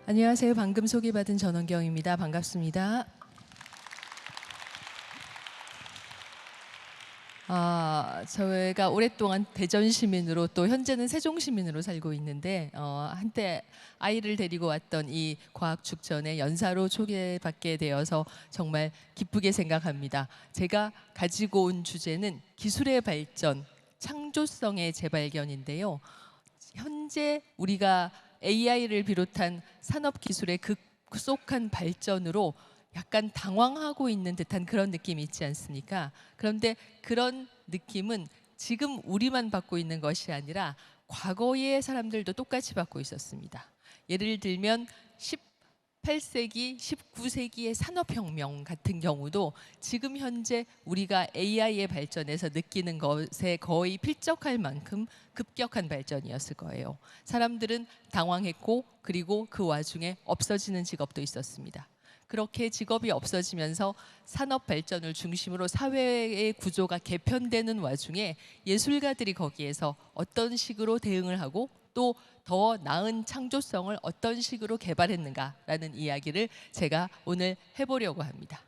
안녕하세요. 방금 소개받은 전원경입니다. 반갑습니다. 저희가 오랫동안 대전 시민으로 또 현재는 세종 시민으로 살고 있는데 한때 아이를 데리고 왔던 이 과학 축전에 연사로 초대받게 되어서 정말 기쁘게 생각합니다. 제가 가지고 온 주제는 기술의 발전, 창조성의 재발견인데요. 현재 우리가 AI를 비롯한 산업 기술의 급속한 발전으로 약간 당황하고 있는 듯한 그런 느낌이 있지 않습니까? 그런데 그런 느낌은 지금 우리만 받고 있는 것이 아니라 과거의 사람들도 똑같이 받고 있었습니다. 예를 들면 18세기, 19세기의 산업혁명 같은 경우도 지금 현재 우리가 AI의 발전에서 느끼는 것에 거의 필적할 만큼 급격한 발전이었을 거예요. 사람들은 당황했고 그리고 그 와중에 없어지는 직업도 있었습니다. 그렇게 직업이 없어지면서 산업 발전을 중심으로 사회의 구조가 개편되는 와중에 예술가들이 거기에서 어떤 식으로 대응을 하고 또 더 나은 창조성을 어떤 식으로 개발했는가라는 이야기를 제가 오늘 해보려고 합니다.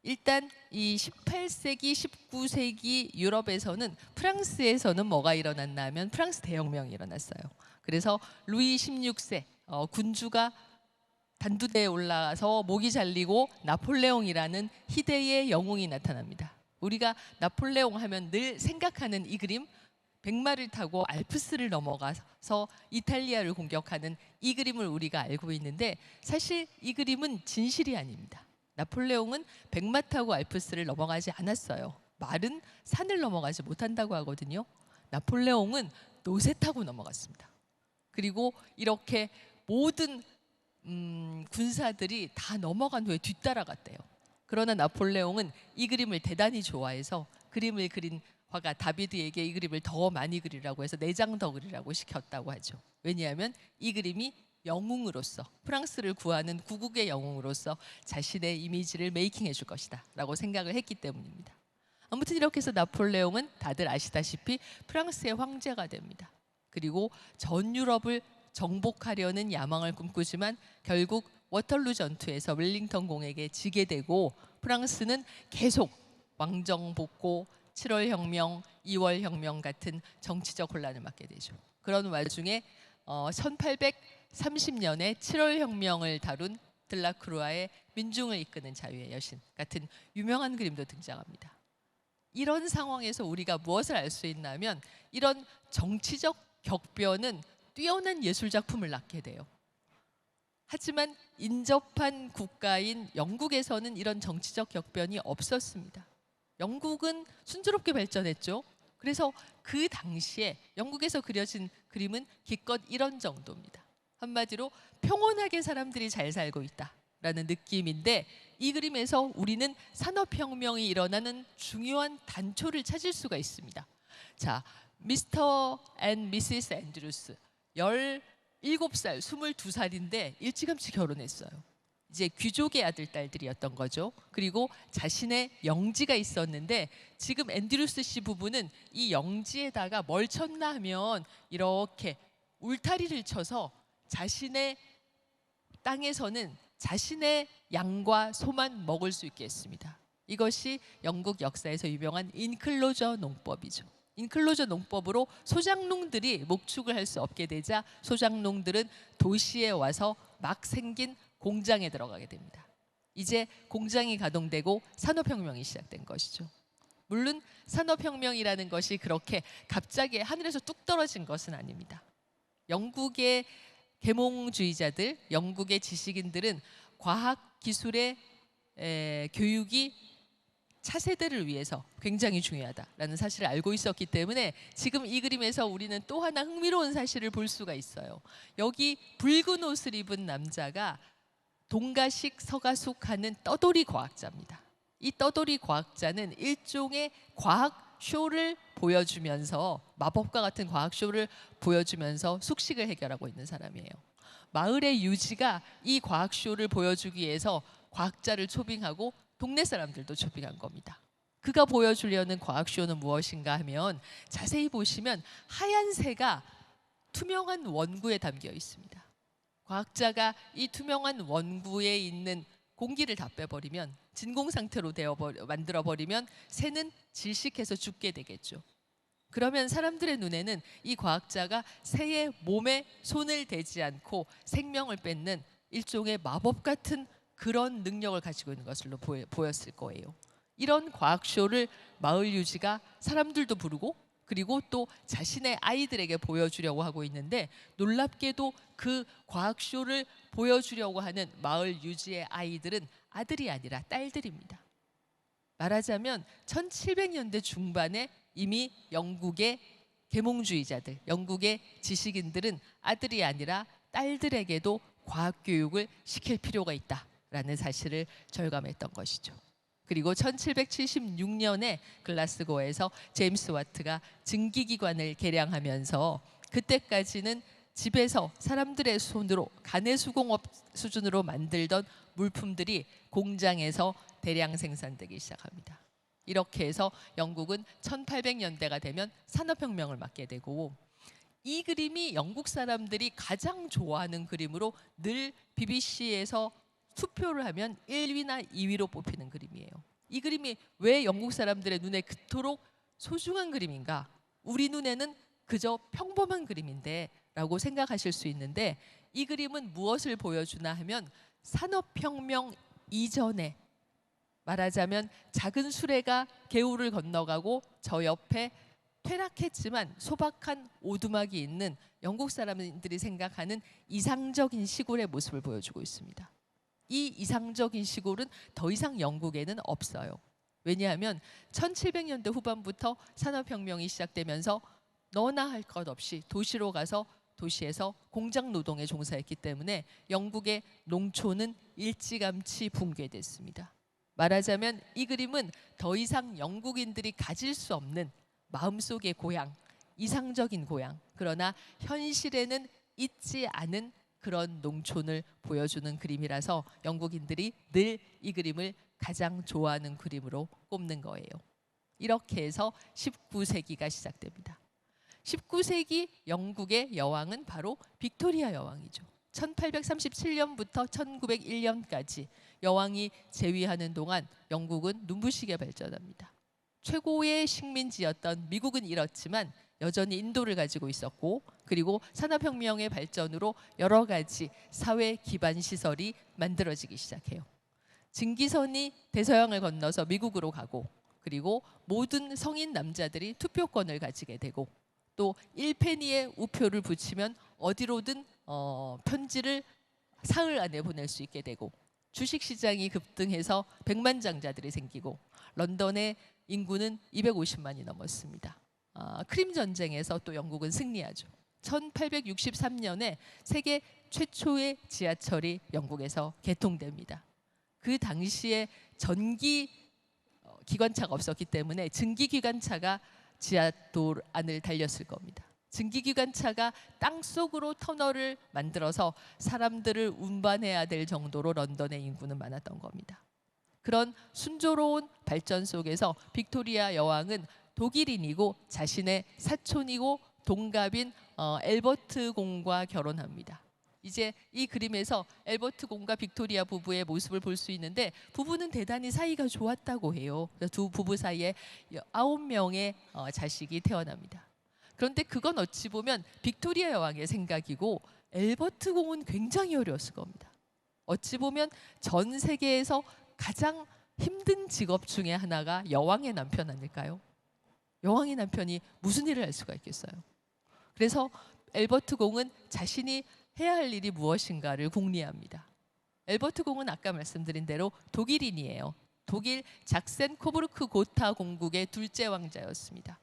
일단 이 18세기, 19세기 유럽에서는 프랑스에서는 뭐가 일어났나 하면 프랑스 대혁명이 일어났어요. 그래서 루이 16세 군주가 단두대에 올라가서 목이 잘리고 나폴레옹이라는 희대의 영웅이 나타납니다. 우리가 나폴레옹 하면 늘 생각하는 이 그림, 백마를 타고 알프스를 넘어가서 이탈리아를 공격하는 이 그림을 우리가 알고 있는데 사실 이 그림은 진실이 아닙니다. 나폴레옹은 백마 타고 알프스를 넘어가지 않았어요. 말은 산을 넘어가지 못한다고 하거든요. 나폴레옹은 노새 타고 넘어갔습니다. 그리고 이렇게 모든 군사들이 다 넘어간 후에 뒤따라갔대요. 그러나 나폴레옹은 이 그림을 대단히 좋아해서 그림을 그린 화가 다비드에게 이 그림을 더 많이 그리라고 해서 4장 더 그리라고 시켰다고 하죠. 왜냐하면 이 그림이 영웅으로서 프랑스를 구하는 구국의 영웅으로서 자신의 이미지를 메이킹해 줄 것이다 라고 생각을 했기 때문입니다. 아무튼 이렇게 해서 나폴레옹은 다들 아시다시피 프랑스의 황제가 됩니다. 그리고 전 유럽을 정복하려는 야망을 꿈꾸지만 결국 워털루 전투에서 웰링턴 공에게 지게 되고 프랑스는 계속 왕정 복고, 7월 혁명, 2월 혁명 같은 정치적 혼란을 맞게 되죠. 그런 와중에 1830년에 7월 혁명을 다룬 들라크루아의 민중을 이끄는 자유의 여신 같은 유명한 그림도 등장합니다. 이런 상황에서 우리가 무엇을 알 수 있냐면 이런 정치적 격변은 뛰어난 예술 작품을 낳게 돼요. 하지만 인접한 국가인 영국에서는 이런 정치적 격변이 없었습니다. 영국은 순조롭게 발전했죠. 그래서 그 당시에 영국에서 그려진 그림은 기껏 이런 정도입니다. 한마디로 평온하게 사람들이 잘 살고 있다라는 느낌인데 이 그림에서 우리는 산업혁명이 일어나는 중요한 단초를 찾을 수가 있습니다. 자, 미스터 앤 미시스 앤드루스 17살, 22살인데 일찌감치 결혼했어요. 이제 귀족의 아들, 딸들이었던 거죠. 그리고 자신의 영지가 있었는데 지금 앤드루스 씨 부부는 이 영지에다가 뭘 쳤나 하면 이렇게 울타리를 쳐서 자신의 땅에서는 자신의 양과 소만 먹을 수 있게 했습니다. 이것이 영국 역사에서 유명한 인클로저 농법이죠. 인클로저 농법으로 소작농들이 목축을 할 수 없게 되자 소작농들은 도시에 와서 막 생긴 공장에 들어가게 됩니다. 이제 공장이 가동되고 산업혁명이 시작된 것이죠. 물론 산업혁명이라는 것이 그렇게 갑자기 하늘에서 뚝 떨어진 것은 아닙니다. 영국의 계몽주의자들, 영국의 지식인들은 과학기술의 교육이 차세대를 위해서 굉장히 중요하다라는 사실을 알고 있었기 때문에 지금 이 그림에서 우리는 또 하나 흥미로운 사실을 볼 수가 있어요. 여기 붉은 옷을 입은 남자가 동가식 서가숙하는 떠돌이 과학자입니다. 이 떠돌이 과학자는 일종의 과학 쇼를 보여주면서 마법과 같은 과학 쇼를 보여주면서 숙식을 해결하고 있는 사람이에요. 마을의 유지가 이 과학 쇼를 보여주기 위해서 과학자를 초빙하고 동네 사람들도 초빙한 겁니다. 그가 보여주려는 과학쇼는 무엇인가 하면 자세히 보시면 하얀 새가 투명한 원구에 담겨 있습니다. 과학자가 이 투명한 원구에 있는 공기를 다 빼버리면, 진공 상태로 만들어버리면 새는 질식해서 죽게 되겠죠. 그러면 사람들의 눈에는 이 과학자가 새의 몸에 손을 대지 않고 생명을 뺏는 일종의 마법 같은 그런 능력을 가지고 있는 것으로 보였을 거예요. 이런 과학쇼를 마을 유지가 사람들도 부르고 그리고 또 자신의 아이들에게 보여주려고 하고 있는데, 놀랍게도 그 과학쇼를 보여주려고 하는 마을 유지의 아이들은 아들이 아니라 딸들입니다. 말하자면 1700년대 중반에 이미 영국의 계몽주의자들, 영국의 지식인들은 아들이 아니라 딸들에게도 과학교육을 시킬 필요가 있다라는 사실을 절감했던 것이죠. 그리고 1776년에 글라스고에서 제임스 와트가 증기기관을 개량하면서, 그때까지는 집에서 사람들의 손으로 가내수공업 수준으로 만들던 물품들이 공장에서 대량 생산되기 시작합니다. 이렇게 해서 영국은 1800년대가 되면 산업혁명을 맞게 되고, 이 그림이 영국 사람들이 가장 좋아하는 그림으로 늘 BBC에서 투표를 하면 1위나 2위로 뽑히는 그림이에요. 이 그림이 왜 영국 사람들의 눈에 그토록 소중한 그림인가? 우리 눈에는 그저 평범한 그림인데 라고 생각하실 수 있는데, 이 그림은 무엇을 보여주나 하면 산업혁명 이전에, 말하자면 작은 수레가 개울을 건너가고 저 옆에 퇴락했지만 소박한 오두막이 있는 영국 사람들이 생각하는 이상적인 시골의 모습을 보여주고 있습니다. 이 이상적인 시골은 더 이상 영국에는 없어요. 왜냐하면 1700년대 후반부터 산업혁명이 시작되면서 너나 할 것 없이 도시로 가서 도시에서 공장 노동에 종사했기 때문에 영국의 농촌은 일찌감치 붕괴됐습니다. 말하자면 이 그림은 더 이상 영국인들이 가질 수 없는 마음속의 고향, 이상적인 고향, 그러나 현실에는 있지 않은 그런 농촌을 보여주는 그림이라서 영국인들이 늘 이 그림을 가장 좋아하는 그림으로 꼽는 거예요. 이렇게 해서 19세기가 시작됩니다. 19세기 영국의 여왕은 바로 빅토리아 여왕이죠. 1837년부터 1901년까지 여왕이 재위하는 동안 영국은 눈부시게 발전합니다. 최고의 식민지였던 미국은 잃었지만 여전히 인도를 가지고 있었고, 그리고 산업혁명의 발전으로 여러 가지 사회 기반 시설이 만들어지기 시작해요. 증기선이 대서양을 건너서 미국으로 가고, 그리고 모든 성인 남자들이 투표권을 가지게 되고, 또 1페니에 우표를 붙이면 어디로든 편지를 사흘 안에 보낼 수 있게 되고, 주식시장이 급등해서 백만장자들이 생기고, 런던의 인구는 250만이 넘었습니다. 크림 전쟁에서 또 영국은 승리하죠. 1863년에 세계 최초의 지하철이 영국에서 개통됩니다. 그 당시에 전기 기관차가 없었기 때문에 증기 기관차가 지하도로 안을 달렸을 겁니다. 증기 기관차가 땅속으로 터널을 만들어서 사람들을 운반해야 될 정도로 런던의 인구는 많았던 겁니다. 그런 순조로운 발전 속에서 빅토리아 여왕은 독일인이고 자신의 사촌이고 동갑인 엘버트 공과 결혼합니다. 이제 이 그림에서 엘버트 공과 빅토리아 부부의 모습을 볼 수 있는데, 부부는 대단히 사이가 좋았다고 해요. 두 부부 사이에 9명의 자식이 태어납니다. 그런데 그건 어찌 보면 빅토리아 여왕의 생각이고, 엘버트 공은 굉장히 어려웠을 겁니다. 어찌 보면 전 세계에서 가장 힘든 직업 중에 하나가 여왕의 남편 아닐까요? 여왕의 남편이 무슨 일을 할 수가 있겠어요? 그래서 엘버트 공은 자신이 해야 할 일이 무엇인가를 궁리합니다. 엘버트 공은 아까 말씀드린 대로 독일인이에요. 독일 작센 코부르크 고타 공국의 둘째 왕자였습니다.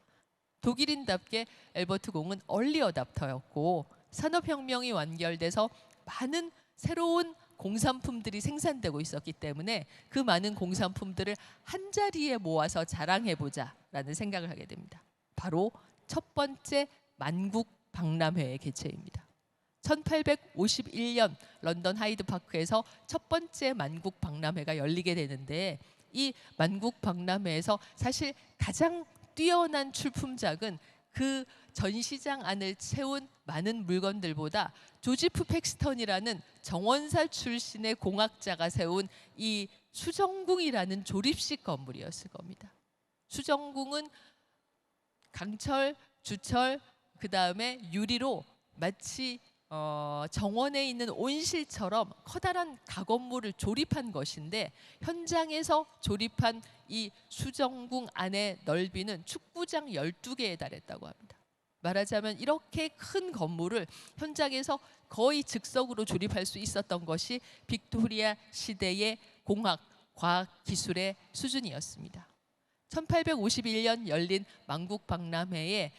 독일인답게 엘버트 공은 얼리 어답터였고, 산업혁명이 완결돼서 많은 새로운 공산품들이 생산되고 있었기 때문에 그 많은 공산품들을 한자리에 모아서 자랑해보자라는 생각을 하게 됩니다. 바로 첫 번째 만국 박람회의 개최입니다. 1851년 런던 하이드파크에서 첫 번째 만국 박람회가 열리게 되는데, 이 만국 박람회에서 사실 가장 뛰어난 출품작은 그 전시장 안을 채운 많은 물건들보다 조지프 팩스턴이라는 정원사 출신의 공학자가 세운 이 수정궁이라는 조립식 건물이었을 겁니다. 수정궁은 강철, 주철, 그 다음에 유리로 마치 정원에 있는 온실처럼 커다란 가건물을 조립한 것인데, 현장에서 조립한 이 수정궁 안의 넓이는 축구장 12개에 달했다고 합니다. 말하자면 이렇게 큰 건물을 현장에서 거의 즉석으로 조립할 수 있었던 것이 빅토리아 시대의 공학, 과학, 기술의 수준이었습니다. 1851년 열린 만국 박람회에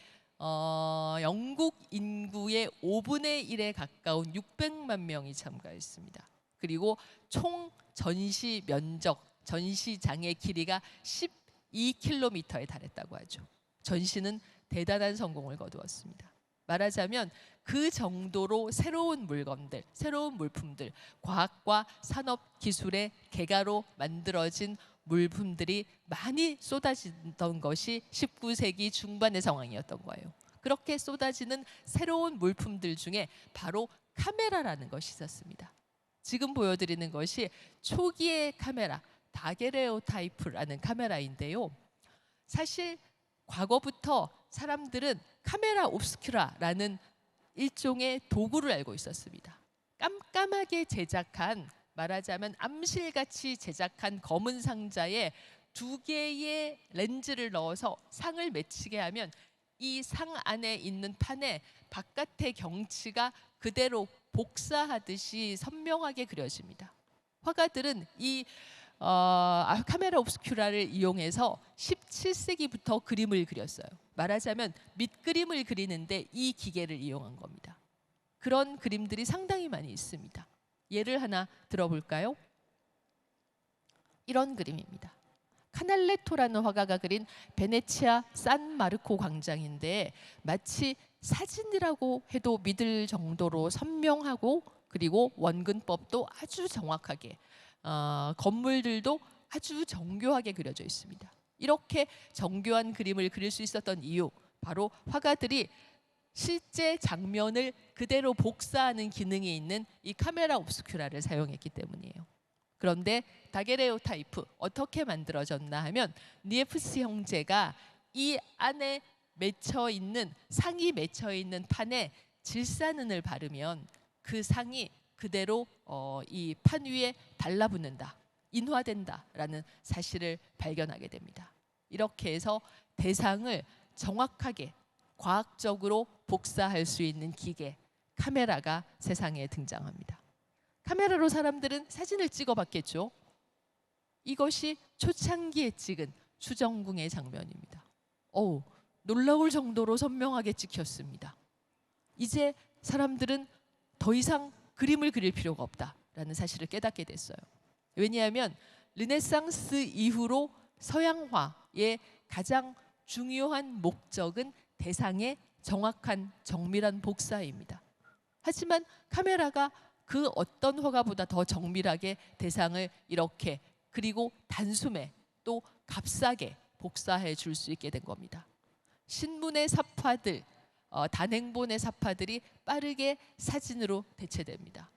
영국 인구의 5분의 1에 가까운 600만 명이 참가했습니다. 그리고 총 전시 면적, 전시장의 길이가 12km에 달했다고 하죠. 전시는 대단한 성공을 거두었습니다. 말하자면 그 정도로 새로운 물건들, 새로운 물품들, 과학과 산업 기술의 개가로 만들어진 물품들이 많이 쏟아지던 것이 19세기 중반의 상황이었던 거예요. 그렇게 쏟아지는 새로운 물품들 중에 바로 카메라라는 것이 있었습니다. 지금 보여드리는 것이 초기의 카메라, 다게레오타이프라는 카메라인데요. 사실 과거부터 사람들은 카메라 옵스큐라라는 일종의 도구를 알고 있었습니다. 깜깜하게 제작한, 말하자면 암실같이 제작한 검은 상자에 2개의 렌즈를 넣어서 상을 맺히게 하면 이 상 안에 있는 판에 바깥의 경치가 그대로 복사하듯이 선명하게 그려집니다. 화가들은 이 카메라 옵스큐라를 이용해서 17세기부터 그림을 그렸어요. 말하자면 밑그림을 그리는데 이 기계를 이용한 겁니다. 그런 그림들이 상당히 많이 있습니다. 예를 하나 들어볼까요? 이런 그림입니다. 카날레토라는 화가가 그린 베네치아 산 마르코 광장인데, 마치 사진이라고 해도 믿을 정도로 선명하고, 그리고 원근법도 아주 정확하게, 건물들도 아주 정교하게 그려져 있습니다. 이렇게 정교한 그림을 그릴 수 있었던 이유, 바로 화가들이 실제 장면을 그대로 복사하는 기능이 있는 이 카메라 옵스큐라를 사용했기 때문이에요. 그런데 다게레오타이프 어떻게 만들어졌나 하면, 니에프스 형제가 이 안에 맺혀 있는, 상이 맺혀 있는 판에 질산은을 바르면 그 상이 그대로 이 판 위에 달라붙는다, 인화된다라는 사실을 발견하게 됩니다. 이렇게 해서 대상을 정확하게 과학적으로 복사할 수 있는 기계, 카메라가 세상에 등장합니다. 카메라로 사람들은 사진을 찍어봤겠죠. 이것이 초창기에 찍은 수정궁의 장면입니다. 놀라울 정도로 선명하게 찍혔습니다. 이제 사람들은 더 이상 그림을 그릴 필요가 없다라는 사실을 깨닫게 됐어요. 왜냐하면 르네상스 이후로 서양화의 가장 중요한 목적은 대상의 정확한 정밀한 복사입니다. 하지만 카메라가 그 어떤 화가보다 더 정밀하게 대상을 이렇게, 그리고 단숨에 또 값싸게 복사해 줄 수 있게 된 겁니다. 신문의 삽화들, 단행본의 삽화들이 빠르게 사진으로 대체됩니다.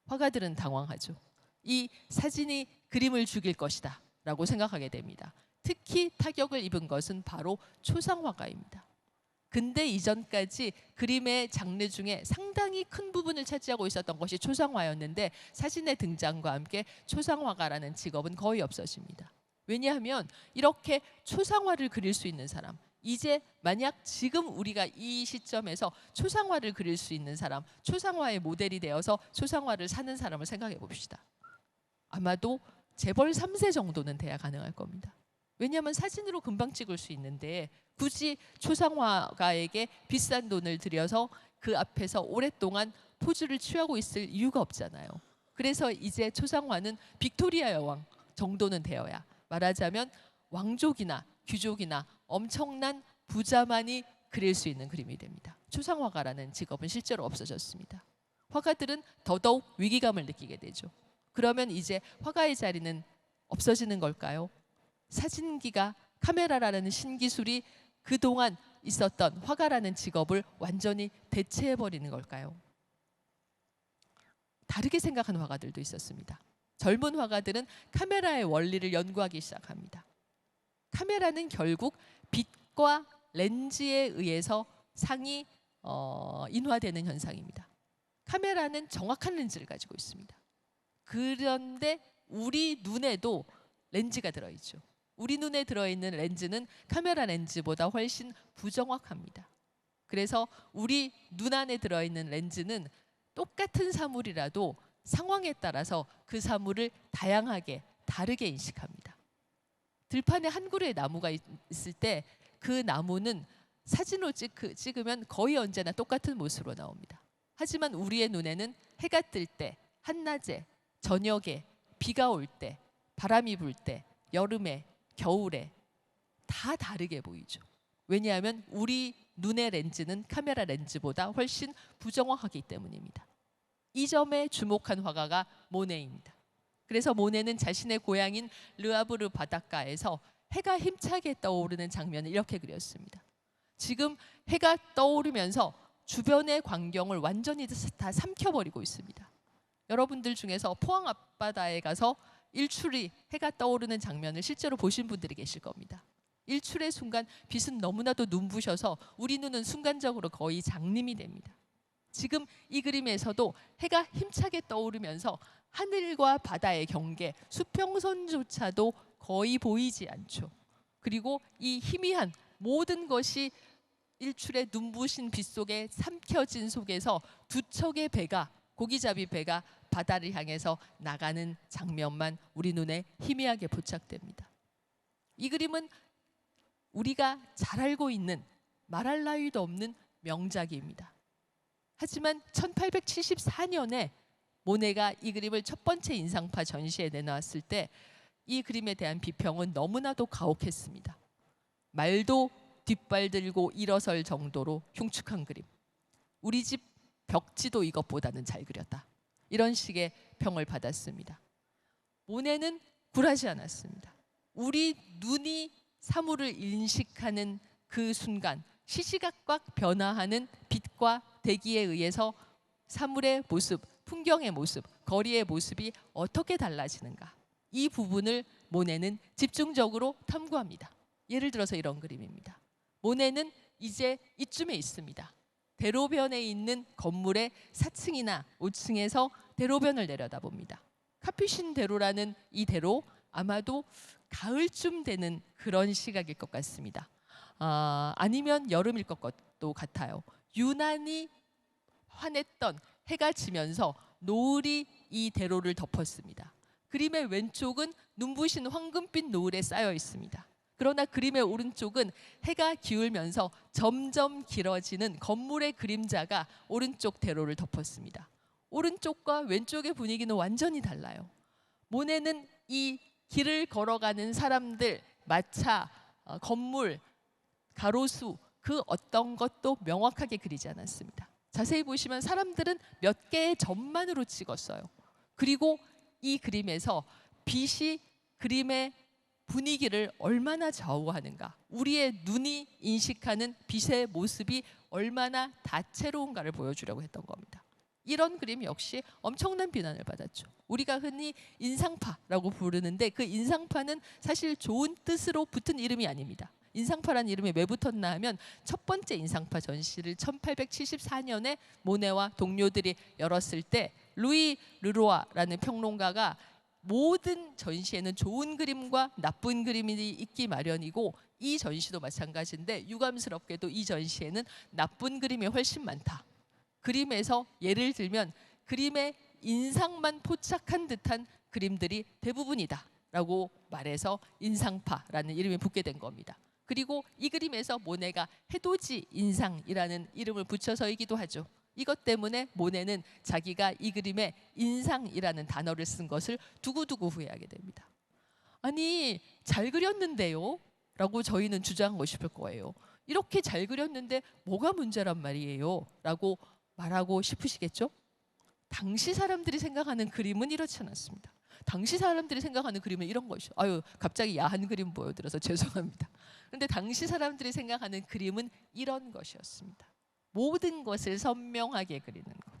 화가들은 당황하죠. 이 사진이 그림을 죽일 것이다 라고 생각하게 됩니다. 특히 타격을 입은 것은 바로 초상화가입니다. 근대 이전까지 그림의 장르 중에 상당히 큰 부분을 차지하고 있었던 것이 초상화였는데, 사진의 등장과 함께 초상화가라는 직업은 거의 없어집니다. 왜냐하면 이렇게 초상화를 그릴 수 있는 사람, 이제 만약 지금 우리가 이 시점에서 초상화를 그릴 수 있는 사람, 초상화의 모델이 되어서 초상화를 사는 사람을 생각해 봅시다. 아마도 재벌 3세 정도는 돼야 가능할 겁니다. 왜냐하면 사진으로 금방 찍을 수 있는데 굳이 초상화가에게 비싼 돈을 들여서 그 앞에서 오랫동안 포즈를 취하고 있을 이유가 없잖아요. 그래서 이제 초상화는 빅토리아 여왕 정도는 되어야, 말하자면 왕족이나 귀족이나 엄청난 부자만이 그릴 수 있는 그림이 됩니다. 초상화가라는 직업은 실제로 없어졌습니다. 화가들은 더더욱 위기감을 느끼게 되죠. 그러면 이제 화가의 자리는 없어지는 걸까요? 사진기가, 카메라라는 신기술이 그동안 있었던 화가라는 직업을 완전히 대체해버리는 걸까요? 다르게 생각하는 화가들도 있었습니다. 젊은 화가들은 카메라의 원리를 연구하기 시작합니다. 카메라는 결국 빛과 렌즈에 의해서 상이 인화되는 현상입니다. 카메라는 정확한 렌즈를 가지고 있습니다. 그런데 우리 눈에도 렌즈가 들어있죠. 우리 눈에 들어있는 렌즈는 카메라 렌즈보다 훨씬 부정확합니다. 그래서 우리 눈 안에 들어있는 렌즈는 똑같은 사물이라도 상황에 따라서 그 사물을 다양하게 다르게 인식합니다. 들판에 한 그루의 나무가 있을 때 그 나무는 사진으로 찍으면 거의 언제나 똑같은 모습으로 나옵니다. 하지만 우리의 눈에는 해가 뜰 때, 한낮에, 저녁에, 비가 올 때, 바람이 불 때, 여름에, 겨울에 다 다르게 보이죠. 왜냐하면 우리 눈의 렌즈는 카메라 렌즈보다 훨씬 부정확하기 때문입니다. 이 점에 주목한 화가가 모네입니다. 그래서 모네는 자신의 고향인 르아브르 바닷가에서 해가 힘차게 떠오르는 장면을 이렇게 그렸습니다. 지금 해가 떠오르면서 주변의 광경을 완전히 다 삼켜버리고 있습니다. 여러분들 중에서 포항 앞바다에 가서 일출이 해가 떠오르는 장면을 실제로 보신 분들이 계실 겁니다. 일출의 순간 빛은 너무나도 눈부셔서 우리 눈은 순간적으로 거의 장님이 됩니다. 지금 이 그림에서도 해가 힘차게 떠오르면서 하늘과 바다의 경계, 수평선조차도 거의 보이지 않죠. 그리고 이 희미한 모든 것이 일출의 눈부신 빛 속에 삼켜진 속에서 두 척의 배가, 고기잡이 배가 바다를 향해서 나가는 장면만 우리 눈에 희미하게 포착됩니다. 이 그림은 우리가 잘 알고 있는 말할 나위도 없는 명작입니다. 하지만 1874년에 모네가 이 그림을 첫 번째 인상파 전시에 내놓았을 때 이 그림에 대한 비평은 너무나도 가혹했습니다. 말도 뒷발 들고 일어설 정도로 흉측한 그림. 우리 집 벽지도 이것보다는 잘 그렸다. 이런 식의 평을 받았습니다. 모네는 굴하지 않았습니다. 우리 눈이 사물을 인식하는 그 순간 시시각각 변화하는 빛과 대기에 의해서 사물의 모습, 풍경의 모습, 거리의 모습이 어떻게 달라지는가. 이 부분을 모네는 집중적으로 탐구합니다. 예를 들어서 이런 그림입니다. 모네는 이제 이쯤에 있습니다. 대로변에 있는 건물의 4층이나 5층에서 대로변을 내려다봅니다. 카푸신 대로라는 이 대로 아마도 가을쯤 되는 그런 시각일 것 같습니다. 아니면 여름일 것도 같아요. 유난히 환했던 해가 지면서 노을이 이 대로를 덮었습니다. 그림의 왼쪽은 눈부신 황금빛 노을에 쌓여 있습니다. 그러나 그림의 오른쪽은 해가 기울면서 점점 길어지는 건물의 그림자가 오른쪽 대로를 덮었습니다. 오른쪽과 왼쪽의 분위기는 완전히 달라요. 모네는 이 길을 걸어가는 사람들, 마차, 건물, 가로수 그 어떤 것도 명확하게 그리지 않았습니다. 자세히 보시면 사람들은 몇 개의 점만으로 찍었어요. 그리고 이 그림에서 빛이 그림의 분위기를 얼마나 좌우하는가, 우리의 눈이 인식하는 빛의 모습이 얼마나 다채로운가를 보여주려고 했던 겁니다. 이런 그림 역시 엄청난 비난을 받았죠. 우리가 흔히 인상파라고 부르는데 그 인상파는 사실 좋은 뜻으로 붙은 이름이 아닙니다. 인상파라는 이름이 왜 붙었나 하면 첫 번째 인상파 전시를 1874년에 모네와 동료들이 열었을 때 루이 르루아라는 평론가가 모든 전시에는 좋은 그림과 나쁜 그림이 있기 마련이고 이 전시도 마찬가지인데 유감스럽게도 이 전시에는 나쁜 그림이 훨씬 많다. 그림에서 예를 들면 그림의 인상만 포착한 듯한 그림들이 대부분이다 라고 말해서 인상파라는 이름이 붙게 된 겁니다. 그리고 이 그림에서 모네가 해돋이 인상이라는 이름을 붙여서이기도 하죠. 이것 때문에 모네는 자기가 이 그림에 인상이라는 단어를 쓴 것을 두고두고 후회하게 됩니다. 아니 잘 그렸는데요? 라고 저희는 주장하고 싶을 거예요. 이렇게 잘 그렸는데 뭐가 문제란 말이에요? 라고 말하고 싶으시겠죠? 당시 사람들이 생각하는 그림은 이렇지 않았습니다. 당시 사람들이 생각하는 그림은 이런 것이죠. 아유 갑자기 야한 그림 보여드려서 죄송합니다. 그런데 당시 사람들이 생각하는 그림은 이런 것이었습니다. 모든 것을 선명하게 그리는 것.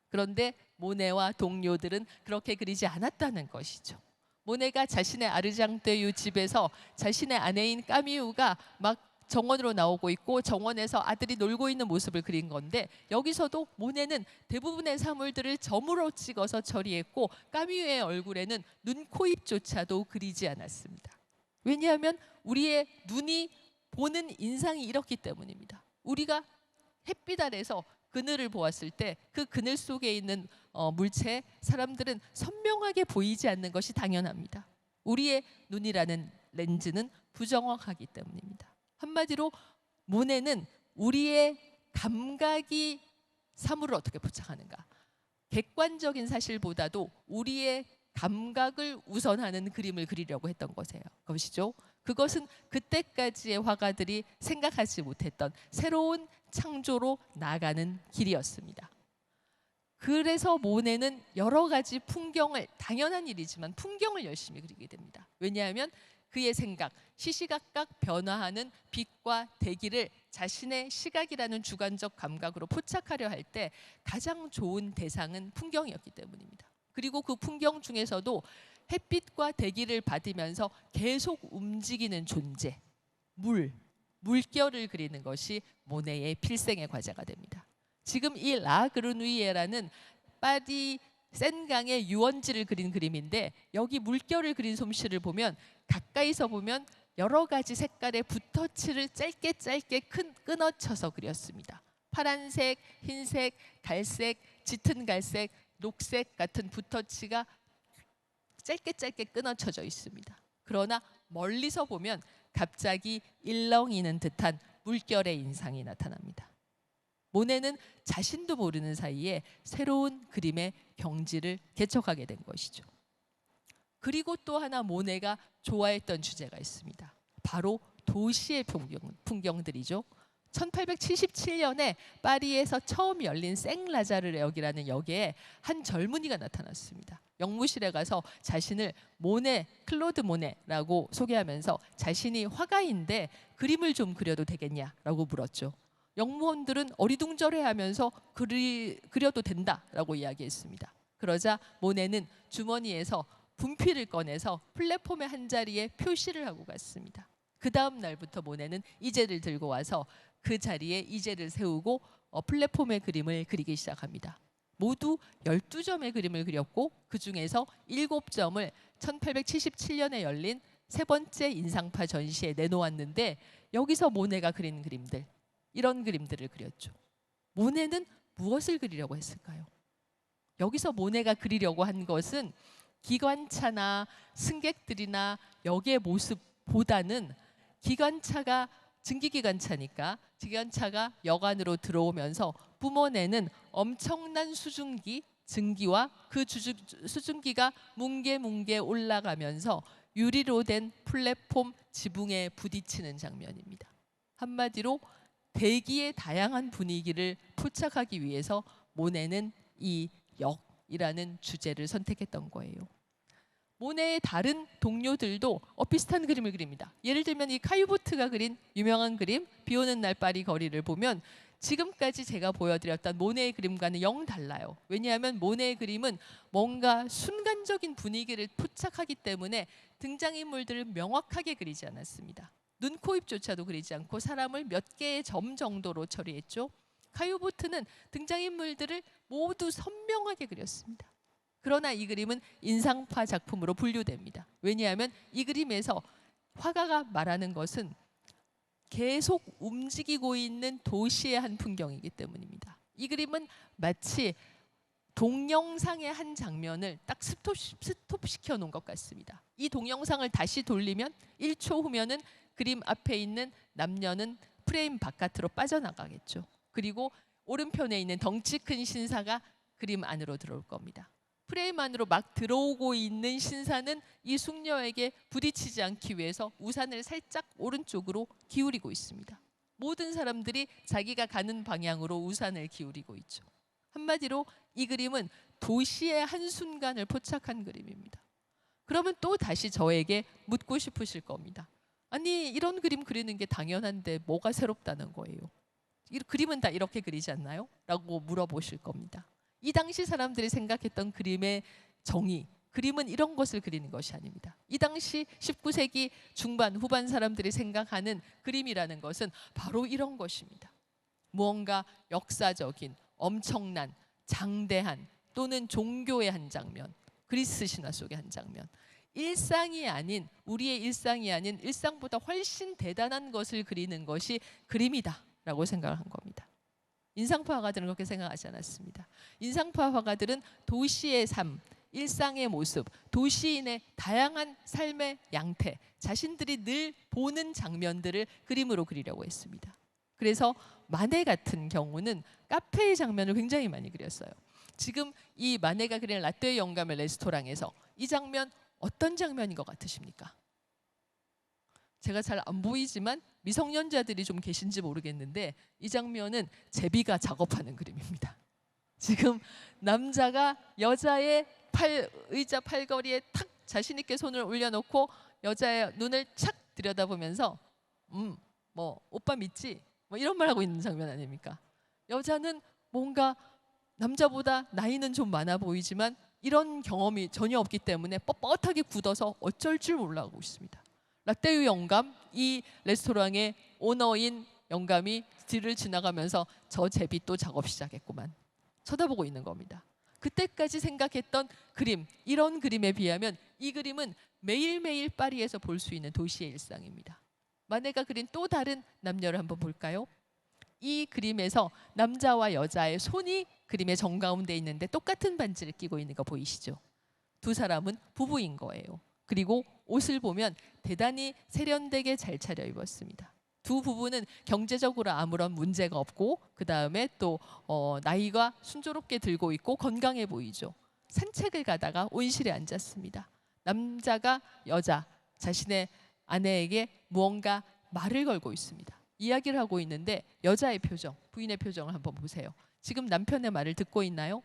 그런데 모네와 동료들은 그렇게 그리지 않았다는 것이죠. 모네가 자신의 아르장떼유 집에서 자신의 아내인 까미우가 막 정원으로 나오고 있고 정원에서 아들이 놀고 있는 모습을 그린 건데, 여기서도 모네는 대부분의 사물들을 점으로 찍어서 처리했고 까미우의 얼굴에는 눈, 코, 입조차도 그리지 않았습니다. 왜냐하면 우리의 눈이 보는 인상이 이렇기 때문입니다. 우리가 햇빛 아래서 그늘을 보았을 때 그 그늘 속에 있는 물체, 사람들은 선명하게 보이지 않는 것이 당연합니다. 우리의 눈이라는 렌즈는 부정확하기 때문입니다. 한마디로 모네는 우리의 감각이 사물을 어떻게 포착하는가, 객관적인 사실보다도 우리의 감각을 우선하는 그림을 그리려고 했던 것이죠. 그것은 그때까지의 화가들이 생각하지 못했던 새로운 창조로 나아가는 길이었습니다. 그래서 모네는 여러 가지 풍경을, 당연한 일이지만 풍경을 열심히 그리게 됩니다. 왜냐하면 그의 생각, 시시각각 변화하는 빛과 대기를 자신의 시각이라는 주관적 감각으로 포착하려 할 때 가장 좋은 대상은 풍경이었기 때문입니다. 그리고 그 풍경 중에서도 햇빛과 대기를 받으면서 계속 움직이는 존재, 물결을 그리는 것이 모네의 필생의 과제가 됩니다. 지금 이 라그르누이에라는 파리 센강의 유원지를 그린 그림인데, 여기 물결을 그린 솜씨를 보면, 가까이서 보면 여러 가지 색깔의 붓터치를 짧게 끊어쳐서 그렸습니다. 파란색, 흰색, 갈색, 짙은 갈색, 녹색 같은 붓터치가 짧게 끊어쳐져 있습니다. 그러나 멀리서 보면 갑자기 일렁이는 듯한 물결의 인상이 나타납니다. 모네는 자신도 모르는 사이에 새로운 그림의 경지를 개척하게 된 것이죠. 그리고 또 하나 모네가 좋아했던 주제가 있습니다. 바로 도시의 풍경들이죠. 1877년에 파리에서 처음 열린 생라자르역이라는 역에 한 젊은이가 나타났습니다. 영무실에 가서 자신을 클로드 모네라고 소개하면서 자신이 화가인데 그림을 좀 그려도 되겠냐라고 물었죠. 영무원들은 어리둥절해하면서 그려도 된다라고 이야기했습니다. 그러자 모네는 주머니에서 분필을 꺼내서 플랫폼의 한 자리에 표시를 하고 갔습니다. 그 다음 날부터 모네는 이제를 들고 와서 그 자리에 이제를 세우고 플랫폼의 그림을 그리기 시작합니다. 모두 12점의 그림을 그렸고 그 중에서 7점을 1877년에 열린 세 번째 인상파 전시에 내놓았는데, 여기서 모네가 그린 그림들, 이런 그림들을 그렸죠. 모네는 무엇을 그리려고 했을까요? 여기서 모네가 그리려고 한 것은 기관차나 승객들이나 역의 모습보다는, 기관차가 증기기관차니까 기관차가 역 안으로 들어오면서 뿜어내는 엄청난 수증기, 증기와 그 수증기가 뭉게뭉게 올라가면서 유리로 된 플랫폼 지붕에 부딪히는 장면입니다. 한마디로 대기의 다양한 분위기를 포착하기 위해서 모네는 이 역이라는 주제를 선택했던 거예요. 모네의 다른 동료들도 비슷한 그림을 그립니다. 예를 들면 이 카유보트가 그린 유명한 그림 비 오는 날 파리 거리를 보면 지금까지 제가 보여드렸던 모네의 그림과는 영 달라요. 왜냐하면 모네의 그림은 뭔가 순간적인 분위기를 포착하기 때문에 등장인물들을 명확하게 그리지 않았습니다. 눈, 코, 입조차도 그리지 않고 사람을 몇 개의 점 정도로 처리했죠. 카유보트는 등장인물들을 모두 선명하게 그렸습니다. 그러나 이 그림은 인상파 작품으로 분류됩니다. 왜냐하면 이 그림에서 화가가 말하는 것은 계속 움직이고 있는 도시의 한 풍경이기 때문입니다. 이 그림은 마치 동영상의 한 장면을 딱 스톱시켜 놓은 것 같습니다. 이 동영상을 다시 돌리면 1초 후면은 그림 앞에 있는 남녀는 프레임 바깥으로 빠져나가겠죠. 그리고 오른편에 있는 덩치 큰 신사가 그림 안으로 들어올 겁니다. 프레임 안으로 막 들어오고 있는 신사는 이 숙녀에게 부딪히지 않기 위해서 우산을 살짝 오른쪽으로 기울이고 있습니다. 모든 사람들이 자기가 가는 방향으로 우산을 기울이고 있죠. 한마디로 이 그림은 도시의 한순간을 포착한 그림입니다. 그러면 또 다시 저에게 묻고 싶으실 겁니다. 아니 이런 그림 그리는 게 당연한데 뭐가 새롭다는 거예요. 이 그림은 다 이렇게 그리지 않나요? 라고 물어보실 겁니다. 이 당시 사람들이 생각했던 그림의 정의, 그림은 이런 것을 그리는 것이 아닙니다. 이 당시 19세기 중반 후반 사람들이 생각하는 그림이라는 것은 바로 이런 것입니다. 무언가 역사적인, 엄청난, 장대한 또는 종교의 한 장면, 그리스 신화 속의 한 장면, 일상이 아닌, 우리의 일상이 아닌 일상보다 훨씬 대단한 것을 그리는 것이 그림이다 라고 생각을 한 겁니다. 인상파 화가들은 그렇게 생각하지 않았습니다. 인상파 화가들은 도시의 삶, 일상의 모습, 도시인의 다양한 삶의 양태, 자신들이 늘 보는 장면들을 그림으로 그리려고 했습니다. 그래서 마네 같은 경우는 카페의 장면을 굉장히 많이 그렸어요. 지금 이 마네가 그린 라떼의 영감의 레스토랑에서 이 장면 어떤 장면인 것 같으십니까? 제가 잘 안 보이지만 미성년자들이 좀 계신지 모르겠는데 이 장면은 제비가 작업하는 그림입니다. 지금 남자가 여자의 의자 팔걸이에 탁 자신 있게 손을 올려놓고 여자의 눈을 착 들여다보면서 뭐 오빠 믿지? 뭐 이런 말 하고 있는 장면 아닙니까? 여자는 뭔가 남자보다 나이는 좀 많아 보이지만 이런 경험이 전혀 없기 때문에 뻣뻣하게 굳어서 어쩔 줄 몰라하고 있습니다. 라떼유 영감, 이 레스토랑의 오너인 영감이 뒤를 지나가면서 저 제비 또 작업 시작했구만 쳐다보고 있는 겁니다. 그때까지 생각했던 그림, 이런 그림에 비하면 이 그림은 매일매일 파리에서 볼 수 있는 도시의 일상입니다. 마네가 그린 또 다른 남녀를 한번 볼까요? 이 그림에서 남자와 여자의 손이 그림의 정가운데 있는데 똑같은 반지를 끼고 있는 거 보이시죠? 두 사람은 부부인 거예요. 그리고 옷을 보면 대단히 세련되게 잘 차려입었습니다. 두 부부는 경제적으로 아무런 문제가 없고 그 다음에 또 나이가 순조롭게 들고 있고 건강해 보이죠. 산책을 가다가 온실에 앉았습니다. 남자가 여자, 자신의 아내에게 무언가 말을 걸고 있습니다. 이야기를 하고 있는데 여자의 표정, 부인의 표정을 한번 보세요. 지금 남편의 말을 듣고 있나요?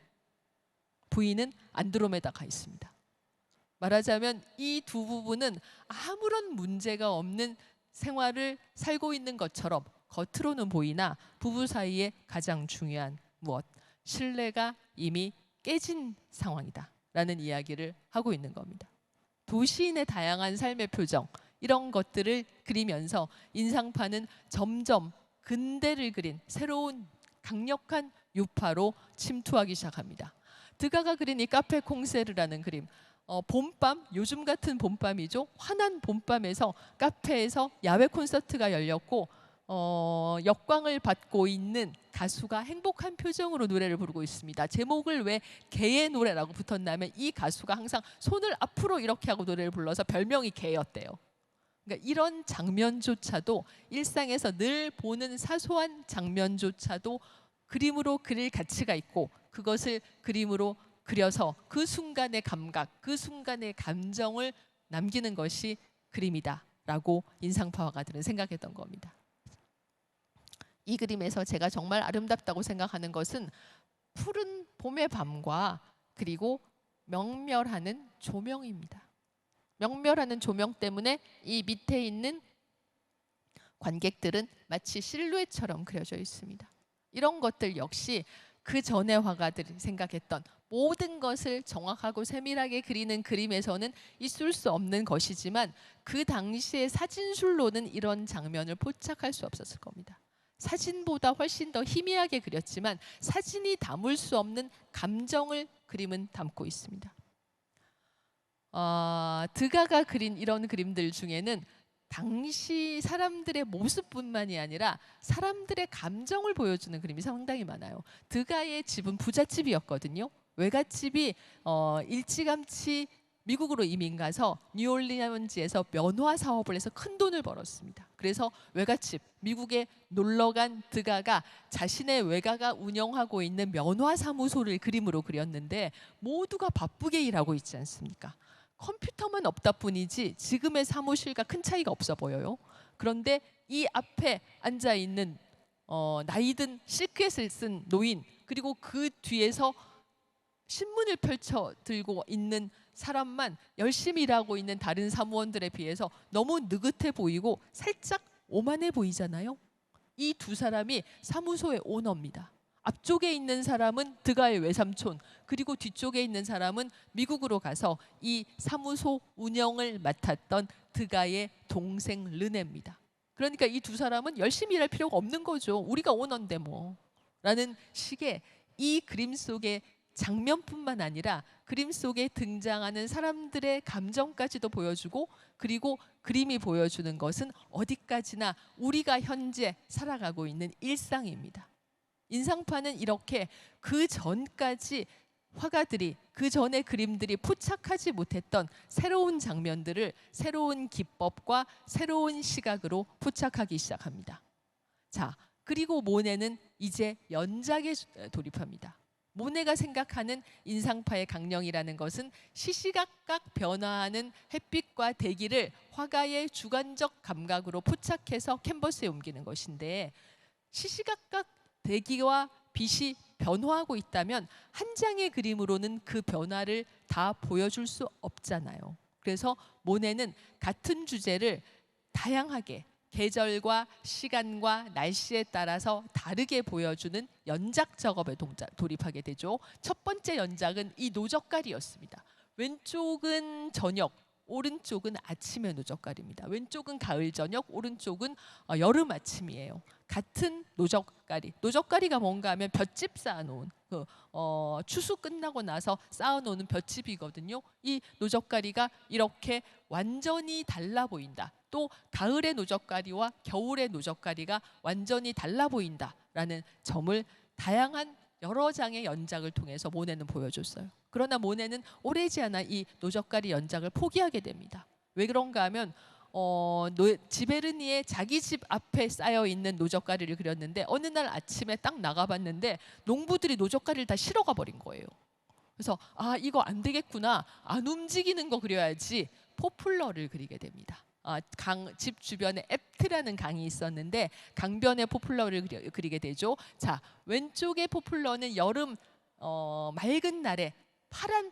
부인은 안드로메다 가 있습니다. 말하자면 이 두 부부는 아무런 문제가 없는 생활을 살고 있는 것처럼 겉으로는 보이나 부부 사이에 가장 중요한 무엇? 신뢰가 이미 깨진 상황이다 라는 이야기를 하고 있는 겁니다. 도시인의 다양한 삶의 표정, 이런 것들을 그리면서 인상파는 점점 근대를 그린 새로운 강력한 유파로 침투하기 시작합니다. 드가가 그린 이 카페 콩세르라는 그림, 봄밤, 요즘 같은 봄밤이죠. 환한 봄밤에서 카페에서 야외 콘서트가 열렸고 역광을 받고 있는 가수가 행복한 표정으로 노래를 부르고 있습니다. 제목을 왜 개의 노래라고 붙었냐면 이 가수가 항상 손을 앞으로 이렇게 하고 노래를 불러서 별명이 개였대요. 그러니까 이런 장면조차도 일상에서 늘 보는 사소한 장면조차도 그림으로 그릴 가치가 있고 그것을 그림으로 그려서 그 순간의 감각, 그 순간의 감정을 남기는 것이 그림이다라고 인상파 화가들은 생각했던 겁니다. 이 그림에서 제가 정말 아름답다고 생각하는 것은 푸른 봄의 밤과 그리고 명멸하는 조명입니다. 명멸하는 조명 때문에 이 밑에 있는 관객들은 마치 실루엣처럼 그려져 있습니다. 이런 것들 역시 그 전에 화가들이 생각했던 모든 것을 정확하고 세밀하게 그리는 그림에서는 있을 수 없는 것이지만 그 당시의 사진술로는 이런 장면을 포착할 수 없었을 겁니다. 사진보다 훨씬 더 희미하게 그렸지만 사진이 담을 수 없는 감정을 그림은 담고 있습니다. 드가가 그린 이런 그림들 중에는 당시 사람들의 모습뿐만이 아니라 사람들의 감정을 보여주는 그림이 상당히 많아요. 드가의 집은 부잣집이었거든요. 외갓집이 일찌감치 미국으로 이민 가서 뉴올리언즈에서 면화 사업을 해서 큰 돈을 벌었습니다. 그래서 외갓집, 미국에 놀러 간 드가가 자신의 외가가 운영하고 있는 면화 사무소를 그림으로 그렸는데 모두가 바쁘게 일하고 있지 않습니까? 컴퓨터만 없다 뿐이지 지금의 사무실과 큰 차이가 없어 보여요. 그런데 이 앞에 앉아 있는 나이든 실크엣을 쓴 노인, 그리고 그 뒤에서 신문을 펼쳐 들고 있는 사람만 열심히 일하고 있는 다른 사무원들에 비해서 너무 느긋해 보이고 살짝 오만해 보이잖아요. 이 두 사람이 사무소의 오너입니다. 앞쪽에 있는 사람은 드가의 외삼촌, 그리고 뒤쪽에 있는 사람은 미국으로 가서 이 사무소 운영을 맡았던 드가의 동생 르네입니다. 그러니까 이 두 사람은 열심히 일할 필요가 없는 거죠. 우리가 오너인데 뭐. 라는 식의 이 그림 속의 장면뿐만 아니라 그림 속에 등장하는 사람들의 감정까지도 보여주고, 그리고 그림이 보여주는 것은 어디까지나 우리가 현재 살아가고 있는 일상입니다. 인상파는 이렇게 그 전까지 화가들이, 그 전의 그림들이 포착하지 못했던 새로운 장면들을 새로운 기법과 새로운 시각으로 포착하기 시작합니다. 자, 그리고 모네는 이제 연작에 돌입합니다. 모네가 생각하는 인상파의 강령이라는 것은 시시각각 변화하는 햇빛과 대기를 화가의 주관적 감각으로 포착해서 캔버스에 옮기는 것인데, 시시각각 대기와 빛이 변화하고 있다면 한 장의 그림으로는 그 변화를 다 보여줄 수 없잖아요. 그래서 모네는 같은 주제를 다양하게 계절과 시간과 날씨에 따라서 다르게 보여주는 연작 작업에 돌입하게 되죠. 첫 번째 연작은 이 노젓갈이었습니다. 왼쪽은 저녁, 오른쪽은 아침의 노젓갈입니다. 왼쪽은 가을 저녁, 오른쪽은 여름 아침이에요. 같은 노젓갈이. 노젓갈이가 뭔가 하면 볏짚 쌓아놓은 추수 끝나고 나서 쌓아놓는 볏짚이거든요. 이 노젓갈이가 이렇게 완전히 달라 보인다. 또 가을의 노젓갈이와 겨울의 노젓갈이가 완전히 달라 보인다라는 점을 다양한 여러 장의 연작을 통해서 모네는 보여줬어요. 그러나 모네는 오래지 않아 이 노젓갈이 연작을 포기하게 됩니다. 왜 그런가 하면 지베르니의 자기 집 앞에 쌓여 있는 노젓가리를 그렸는데 어느 날 아침에 딱 나가봤는데 농부들이 노젓가리를 다 실어가 버린 거예요. 그래서 이거 안 되겠구나, 안 움직이는 거 그려야지, 포플러를 그리게 됩니다. 집 주변에 앱트라는 강이 있었는데 강변에 포플러를 그리게 되죠. 자, 왼쪽의 포플러는 여름 맑은 날에 파란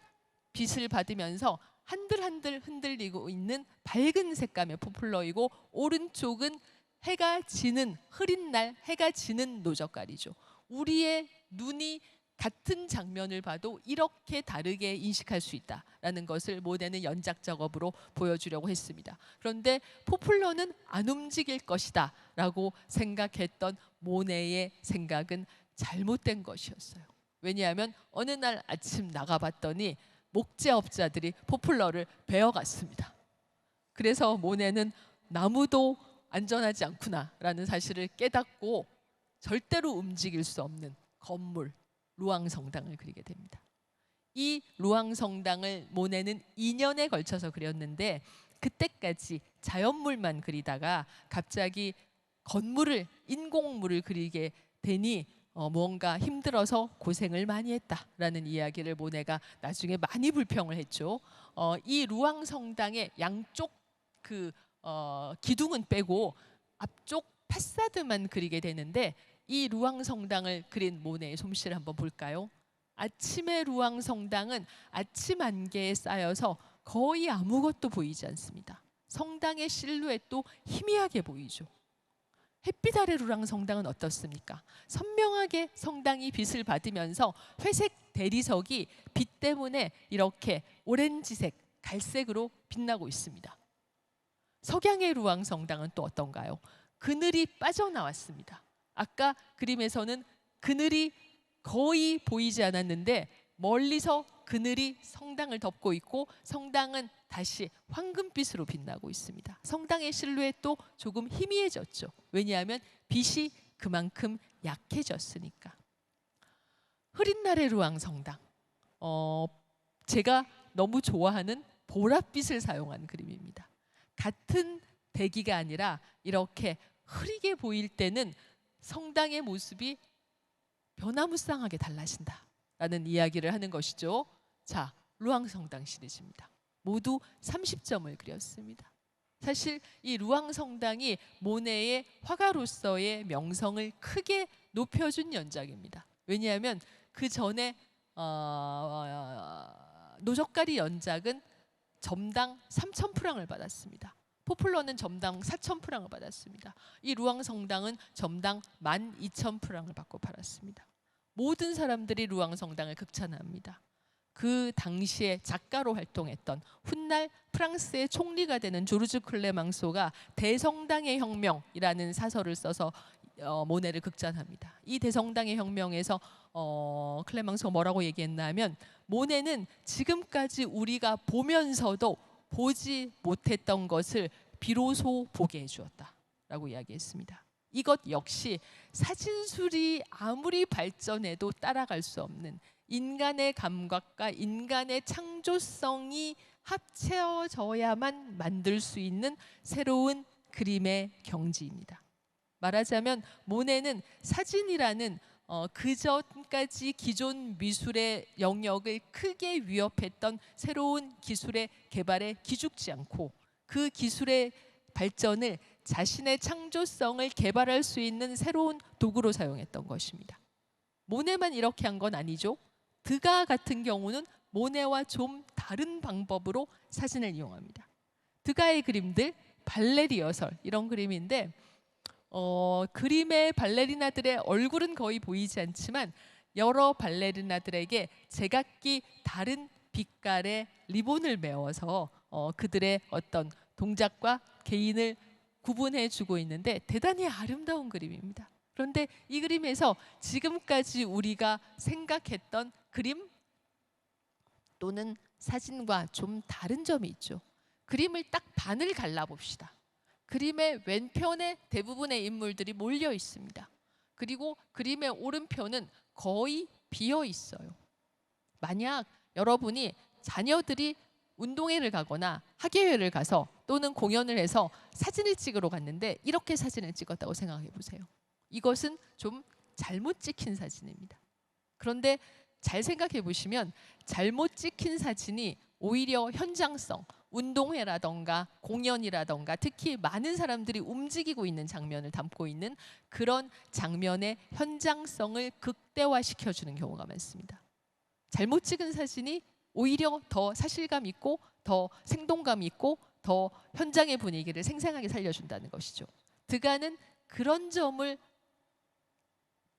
빛을 받으면서 한들한들 흔들리고 있는 밝은 색감의 포플러이고, 오른쪽은 해가 지는 흐린 날 해가 지는 노젓갈이죠. 우리의 눈이 같은 장면을 봐도 이렇게 다르게 인식할 수 있다라는 것을 모네는 연작 작업으로 보여주려고 했습니다. 그런데 포플러는 안 움직일 것이다 라고 생각했던 모네의 생각은 잘못된 것이었어요. 왜냐하면 어느 날 아침 나가봤더니 목재업자들이 포플러를 베어갔습니다. 그래서 모네는 나무도 안전하지 않구나라는 사실을 깨닫고 절대로 움직일 수 없는 건물, 루앙 성당을 그리게 됩니다. 이 루앙 성당을 모네는 2년에 걸쳐서 그렸는데, 그때까지 자연물만 그리다가 갑자기 건물을, 인공물을 그리게 되니 뭔가 힘들어서 고생을 많이 했다라는 이야기를 모네가 나중에 많이 불평을 했죠. 이 루앙 성당의 양쪽 기둥은 빼고 앞쪽 파사드만 그리게 되는데, 이 루앙 성당을 그린 모네의 솜씨를 한번 볼까요? 아침의 루앙 성당은 아침 안개에 쌓여서 거의 아무것도 보이지 않습니다. 성당의 실루엣도 희미하게 보이죠. 햇빛 아래 루앙 성당은 어떻습니까? 선명하게 성당이 빛을 받으면서 회색 대리석이 빛 때문에 이렇게 오렌지색, 갈색으로 빛나고 있습니다. 석양의 루앙 성당은 또 어떤가요? 그늘이 빠져나왔습니다. 아까 그림에서는 그늘이 거의 보이지 않았는데 멀리서 그늘이 성당을 덮고 있고 성당은 다시 황금빛으로 빛나고 있습니다. 성당의 실루엣도 조금 희미해졌죠. 왜냐하면 빛이 그만큼 약해졌으니까. 흐린 날의 루앙 성당. 제가 너무 좋아하는 보랏빛을 사용한 그림입니다. 같은 대기가 아니라 이렇게 흐리게 보일 때는 성당의 모습이 변화무쌍하게 달라진다라는 이야기를 하는 것이죠. 자, 루앙 성당 시리즈입니다. 모두 30점을 그렸습니다. 사실 이 루앙 성당이 모네의 화가로서의 명성을 크게 높여준 연작입니다. 왜냐하면 그 전에 노젓가리 연작은 점당 3,000프랑을 받았습니다. 포플러는 점당 4,000프랑을 받았습니다. 이 루앙성당은 점당 12,000프랑을 받고 팔았습니다. 모든 사람들이 루앙성당을 극찬합니다. 그 당시에 작가로 활동했던 훗날 프랑스의 총리가 되는 조르주 클레망소가 대성당의 혁명이라는 사설을 써서 모네를 극찬합니다. 이 대성당의 혁명에서 클레망소가 뭐라고 얘기했냐면, 모네는 지금까지 우리가 보면서도 보지 못했던 것을 비로소 보게 해주었다라고 이야기했습니다. 이것 역시 사진술이 아무리 발전해도 따라갈 수 없는 인간의 감각과 인간의 창조성이 합쳐져야만 만들 수 있는 새로운 그림의 경지입니다. 말하자면 모네는 사진이라는 그전까지 기존 미술의 영역을 크게 위협했던 새로운 기술의 개발에 기죽지 않고 그 기술의 발전을 자신의 창조성을 개발할 수 있는 새로운 도구로 사용했던 것입니다. 모네만 이렇게 한 건 아니죠. 드가 같은 경우는 모네와 좀 다른 방법으로 사진을 이용합니다. 드가의 그림들, 발레리어설 이런 그림인데 그림의 발레리나들의 얼굴은 거의 보이지 않지만 여러 발레리나들에게 제각기 다른 빛깔의 리본을 메워서 그들의 어떤 동작과 개인을 구분해 주고 있는데 대단히 아름다운 그림입니다. 그런데 이 그림에서 지금까지 우리가 생각했던 그림 또는 사진과 좀 다른 점이 있죠. 그림을 딱 반을 갈라봅시다. 그림의 왼편에 대부분의 인물들이 몰려 있습니다. 그리고 그림의 오른편은 거의 비어 있어요. 만약 여러분이 자녀들이 운동회를 가거나 학예회를 가서 또는 공연을 해서 사진을 찍으러 갔는데 이렇게 사진을 찍었다고 생각해 보세요. 이것은 좀 잘못 찍힌 사진입니다. 그런데 잘 생각해 보시면 잘못 찍힌 사진이 오히려 현장성, 운동회라던가 공연이라던가 특히 많은 사람들이 움직이고 있는 장면을 담고 있는 그런 장면의 현장성을 극대화시켜주는 경우가 많습니다. 잘못 찍은 사진이 오히려 더 사실감 있고 더 생동감 있고 더 현장의 분위기를 생생하게 살려준다는 것이죠. 드가는 그런 점을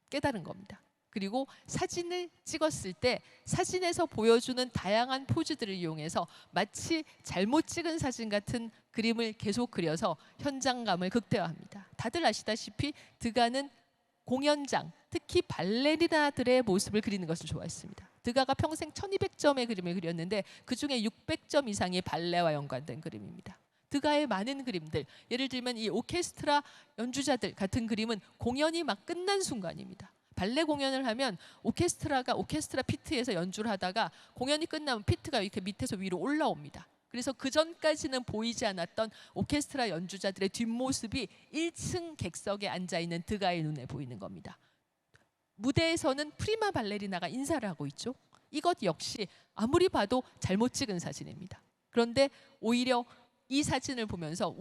깨달은 겁니다. 그리고 사진을 찍었을 때 사진에서 보여주는 다양한 포즈들을 이용해서 마치 잘못 찍은 사진 같은 그림을 계속 그려서 현장감을 극대화합니다. 다들 아시다시피 드가는 공연장, 특히 발레리나들의 모습을 그리는 것을 좋아했습니다. 드가가 평생 1200점의 그림을 그렸는데 그중에 600점 이상이 발레와 연관된 그림입니다. 드가의 많은 그림들, 예를 들면 이 오케스트라 연주자들 같은 그림은 공연이 막 끝난 순간입니다. 발레 공연을 하면 오케스트라 피트에서 연주를 하다가 공연이 끝나면 피트가 이렇게 밑에서 위로 올라옵니다. 그래서 그 전까지는 보이지 않았던 오케스트라 연주자들의 뒷모습이 1층 객석에 앉아있는 드가의 눈에 보이는 겁니다. 무대에서는 프리마 발레리나가 인사를 하고 있죠. 이것 역시 아무리 봐도 잘못 찍은 사진입니다. 그런데 오히려 이 사진을 보면서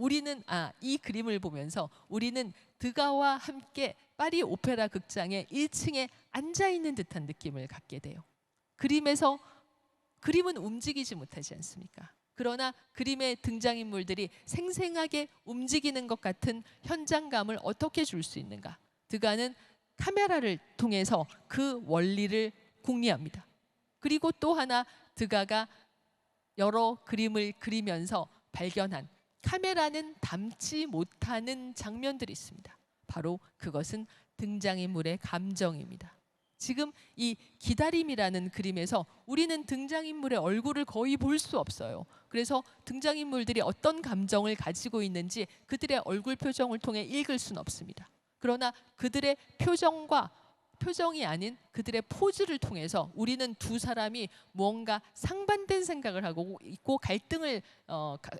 이 그림을 보면서 우리는 드가와 함께 파리 오페라 극장의 1층에 앉아있는 듯한 느낌을 갖게 돼요. 그림은 움직이지 못하지 않습니까? 그러나 그림의 등장인물들이 생생하게 움직이는 것 같은 현장감을 어떻게 줄 수 있는가? 드가는 카메라를 통해서 그 원리를 궁리합니다. 그리고 또 하나 드가가 여러 그림을 그리면서 발견한 카메라는 담지 못하는 장면들이 있습니다. 바로 그것은 등장인물의 감정입니다. 지금 이 기다림이라는 그림에서 우리는 등장인물의 얼굴을 거의 볼 수 없어요. 그래서 등장인물들이 어떤 감정을 가지고 있는지 그들의 얼굴 표정을 통해 읽을 수는 없습니다. 그러나 그들의 표정이 아닌 그들의 포즈를 통해서 우리는 두 사람이 무언가 상반된 생각을 하고 있고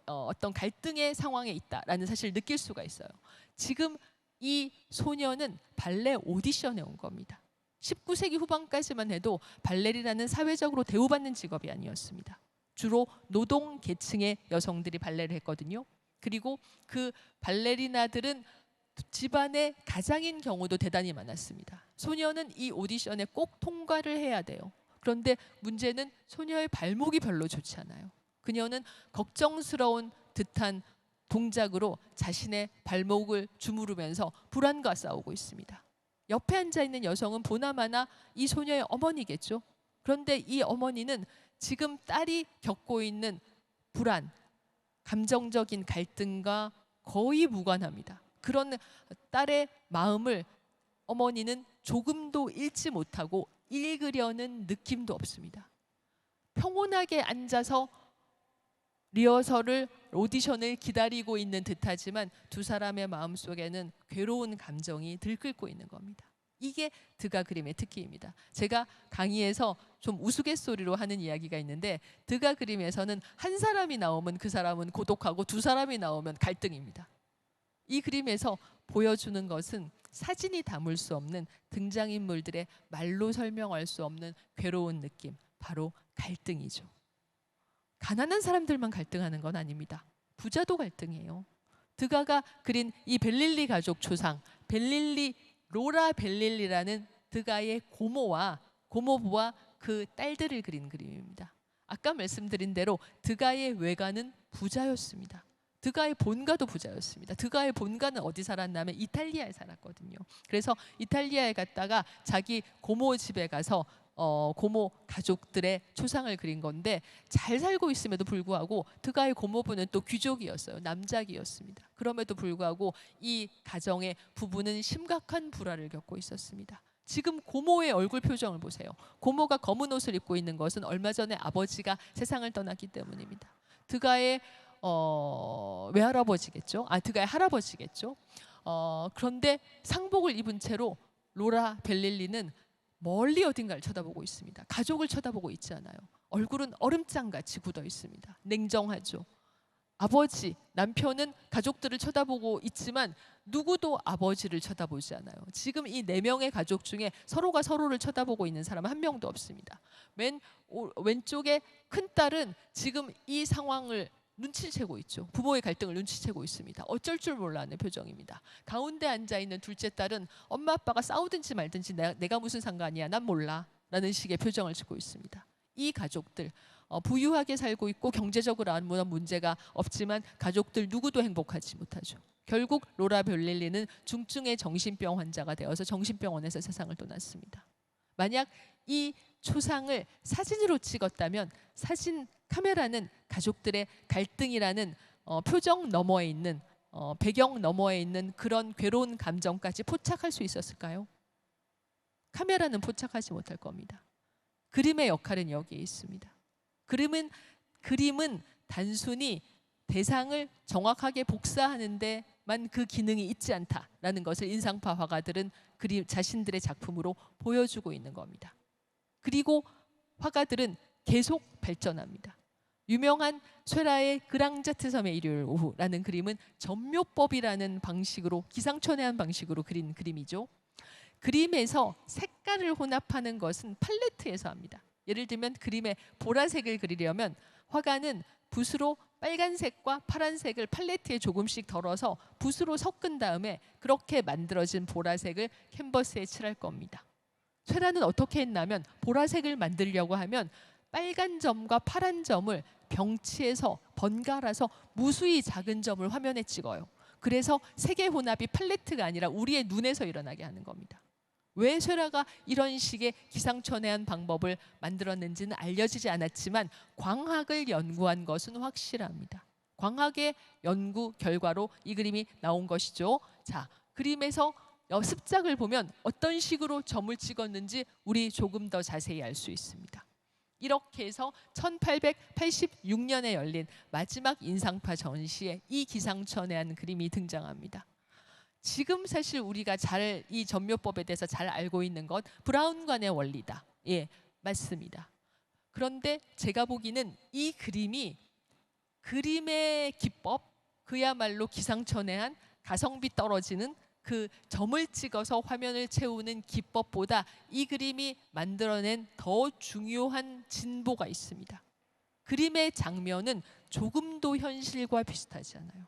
어떤 갈등의 상황에 있다라는 사실을 느낄 수가 있어요. 지금 이 소녀는 발레 오디션에 온 겁니다. 19세기 후반까지만 해도 발레리나는 사회적으로 대우받는 직업이 아니었습니다. 주로 노동 계층의 여성들이 발레를 했거든요. 그리고 그 발레리나들은 집안의 가장인 경우도 대단히 많았습니다. 소녀는 이 오디션에 꼭 통과를 해야 돼요. 그런데 문제는 소녀의 발목이 별로 좋지 않아요. 그녀는 걱정스러운 듯한 동작으로 자신의 발목을 주무르면서 불안과 싸우고 있습니다. 옆에 앉아있는 여성은 보나마나 이 소녀의 어머니겠죠. 그런데 이 어머니는 지금 딸이 겪고 있는 불안, 감정적인 갈등과 거의 무관합니다. 그런 딸의 마음을 어머니는 조금도 읽지 못하고 읽으려는 느낌도 없습니다. 평온하게 앉아서 리허설을, 오디션을 기다리고 있는 듯하지만 두 사람의 마음속에는 괴로운 감정이 들끓고 있는 겁니다. 이게 드가 그림의 특기입니다. 제가 강의에서 좀 우스갯소리로 하는 이야기가 있는데, 드가 그림에서는 한 사람이 나오면 그 사람은 고독하고 두 사람이 나오면 갈등입니다. 이 그림에서 보여주는 것은 사진이 담을 수 없는 등장인물들의 말로 설명할 수 없는 괴로운 느낌, 바로 갈등이죠. 가난한 사람들만 갈등하는 건 아닙니다. 부자도 갈등해요. 드가가 그린 이 벨릴리 가족 초상, 로라 벨릴리라는 드가의 고모부와 그 딸들을 그린 그림입니다. 아까 말씀드린 대로 드가의 외가는 부자였습니다. 드가의 본가도 부자였습니다. 드가의 본가는 어디 살았냐면 이탈리아에 살았거든요. 그래서 이탈리아에 갔다가 자기 고모 집에 가서 고모 가족들의 초상을 그린 건데, 잘 살고 있음에도 불구하고 드가의 고모부는 또 귀족이었어요. 남작이었습니다. 그럼에도 불구하고 이 가정의 부부는 심각한 불화를 겪고 있었습니다. 지금 고모의 얼굴 표정을 보세요. 고모가 검은 옷을 입고 있는 것은 얼마 전에 아버지가 세상을 떠났기 때문입니다. 드가의 외할아버지겠죠. 드가의 할아버지겠죠. 그런데 상복을 입은 채로 로라 벨릴리는 멀리 어딘가를 쳐다보고 있습니다. 가족을 쳐다보고 있지 않아요. 얼굴은 얼음장같이 굳어 있습니다. 냉정하죠. 아버지, 남편은 가족들을 쳐다보고 있지만 누구도 아버지를 쳐다보지 않아요. 지금 이 4명의 가족 중에 서로가 서로를 쳐다보고 있는 사람은 한 명도 없습니다. 왼쪽에 큰딸은 지금 이 상황을 눈치채고 있죠. 부모의 갈등을 눈치채고 있습니다. 어쩔 줄 몰라하는 표정입니다. 가운데 앉아있는 둘째 딸은 엄마 아빠가 싸우든지 말든지 내가 무슨 상관이야, 난 몰라 라는 식의 표정을 짓고 있습니다. 이 가족들 부유하게 살고 있고 경제적으로 아무런 문제가 없지만 가족들 누구도 행복하지 못하죠. 결국 로라 벨릴리는 중증의 정신병 환자가 되어서 정신병원에서 세상을 떠났습니다. 만약 이 초상을 사진으로 찍었다면 사진 카메라는 가족들의 갈등이라는 표정 너머에 있는 배경 너머에 있는 그런 괴로운 감정까지 포착할 수 있었을까요? 카메라는 포착하지 못할 겁니다. 그림의 역할은 여기에 있습니다. 그림은 단순히 대상을 정확하게 복사하는 데만 그 기능이 있지 않다라는 것을 인상파 화가들은 자신들의 작품으로 보여주고 있는 겁니다. 그리고 화가들은 계속 발전합니다. 유명한 쇠라의 그랑자트 섬의 일요일 오후라는 그림은 점묘법이라는 방식으로, 기상천외한 방식으로 그린 그림이죠. 그림에서 색깔을 혼합하는 것은 팔레트에서 합니다. 예를 들면 그림에 보라색을 그리려면 화가는 붓으로 빨간색과 파란색을 팔레트에 조금씩 덜어서 붓으로 섞은 다음에 그렇게 만들어진 보라색을 캔버스에 칠할 겁니다. 쇠라는 어떻게 했냐면 보라색을 만들려고 하면 빨간 점과 파란 점을 병치에서 번갈아서 무수히 작은 점을 화면에 찍어요. 그래서 색의 혼합이 팔레트가 아니라 우리의 눈에서 일어나게 하는 겁니다. 왜 쇠라가 이런 식의 기상천외한 방법을 만들었는지는 알려지지 않았지만 광학을 연구한 것은 확실합니다. 광학의 연구 결과로 이 그림이 나온 것이죠. 자, 그림에서 습작을 보면 어떤 식으로 점을 찍었는지 우리 조금 더 자세히 알 수 있습니다. 이렇게 해서 1886년에 열린 마지막 인상파 전시에 이 기상천외한 그림이 등장합니다. 지금 사실 우리가 이 점묘법에 대해서 잘 알고 있는 것 브라운관의 원리다. 예, 맞습니다. 그런데 제가 보기에는 이 그림의 기법, 그야말로 기상천외한 가성비 떨어지는 그 점을 찍어서 화면을 채우는 기법보다 이 그림이 만들어낸 더 중요한 진보가 있습니다. 그림의 장면은 조금도 현실과 비슷하지 않아요.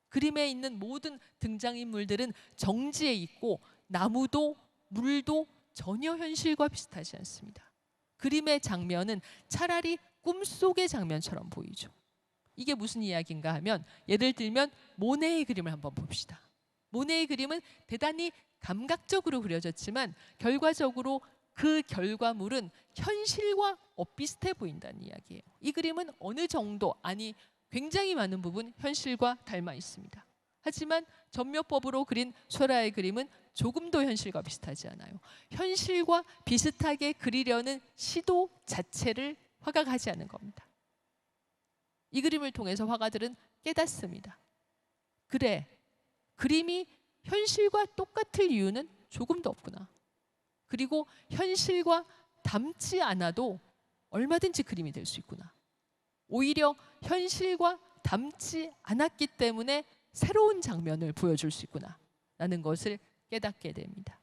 그림에 있는 모든 등장인물들은 정지해 있고 나무도 물도 전혀 현실과 비슷하지 않습니다. 그림의 장면은 차라리 꿈속의 장면처럼 보이죠. 이게 무슨 이야기인가 하면 예를 들면 모네의 그림을 한번 봅시다. 모네의 그림은 대단히 감각적으로 그려졌지만 결과적으로 그 결과물은 현실과 엇비슷해 보인다는 이야기예요. 이 그림은 어느 정도, 아니 굉장히 많은 부분 현실과 닮아 있습니다. 하지만 전묘법으로 그린 소라의 그림은 조금도 현실과 비슷하지 않아요. 현실과 비슷하게 그리려는 시도 자체를 화가가 하지 않은 겁니다. 이 그림을 통해서 화가들은 깨닫습니다. 그래, 그림이 현실과 똑같을 이유는 조금도 없구나. 그리고 현실과 닮지 않아도 얼마든지 그림이 될 수 있구나. 오히려 현실과 닮지 않았기 때문에 새로운 장면을 보여줄 수 있구나 라는 것을 깨닫게 됩니다.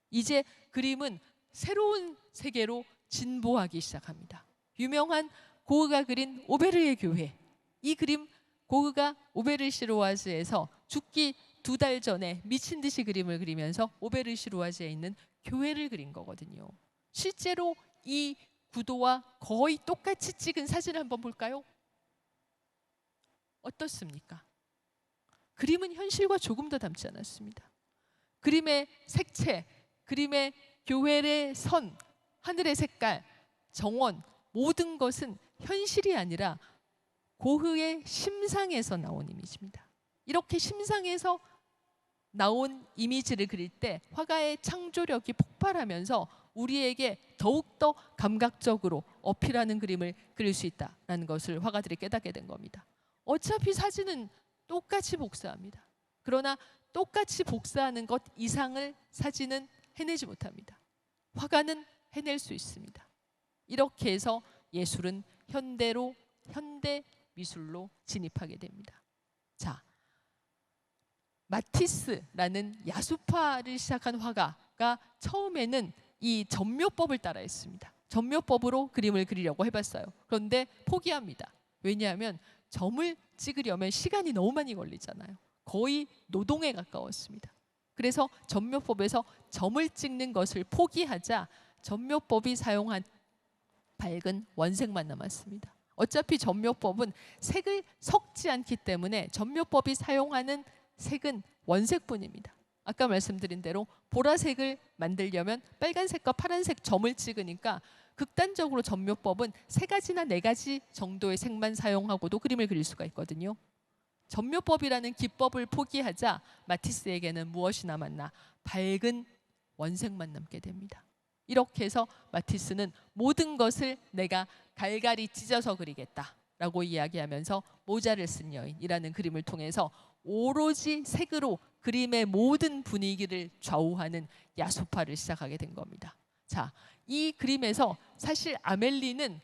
이제 그림은 새로운 세계로 진보하기 시작합니다. 유명한 고흐가 그린 오베르의 교회, 이 그림 고흐가 오베르시루아즈에서 죽기 2달 전에 미친 듯이 그림을 그리면서 오베르시루아즈에 있는 교회를 그린 거거든요. 실제로 이 구도와 거의 똑같이 찍은 사진을 한번 볼까요? 어떻습니까? 그림은 현실과 조금 더 닮지 않았습니다. 그림의 색채, 그림의 교회의 선, 하늘의 색깔, 정원, 모든 것은 현실이 아니라 고흐의 심상에서 나온 이미지입니다. 이렇게 심상에서 나온 이미지를 그릴 때 화가의 창조력이 폭발하면서 우리에게 더욱더 감각적으로 어필하는 그림을 그릴 수 있다는 것을 화가들이 깨닫게 된 겁니다. 어차피 사진은 똑같이 복사합니다. 그러나 똑같이 복사하는 것 이상을 사진은 해내지 못합니다. 화가는 해낼 수 있습니다. 이렇게 해서 예술은 현대 미술로 진입하게 됩니다. 자, 마티스라는 야수파를 시작한 화가가 처음에는 이 전묘법을 따라했습니다. 전묘법으로 그림을 그리려고 해봤어요. 그런데 포기합니다. 왜냐하면 점을 찍으려면 시간이 너무 많이 걸리잖아요. 거의 노동에 가까웠습니다. 그래서 전묘법에서 점을 찍는 것을 포기하자 전묘법이 사용한 밝은 원색만 남았습니다. 어차피 전묘법은 색을 섞지 않기 때문에 전묘법이 사용하는 색은 원색뿐입니다. 아까 말씀드린 대로 보라색을 만들려면 빨간색과 파란색 점을 찍으니까 극단적으로 전묘법은 3가지나 4가지 정도의 색만 사용하고도 그림을 그릴 수가 있거든요. 전묘법이라는 기법을 포기하자 마티스에게는 무엇이 남았나? 밝은 원색만 남게 됩니다. 이렇게 해서 마티스는 모든 것을 내가 갈갈이 찢어서 그리겠다라고 이야기하면서 모자를 쓴 여인이라는 그림을 통해서 오로지 색으로 그림의 모든 분위기를 좌우하는 야수파를 시작하게 된 겁니다. 자, 이 그림에서 사실 아멜리는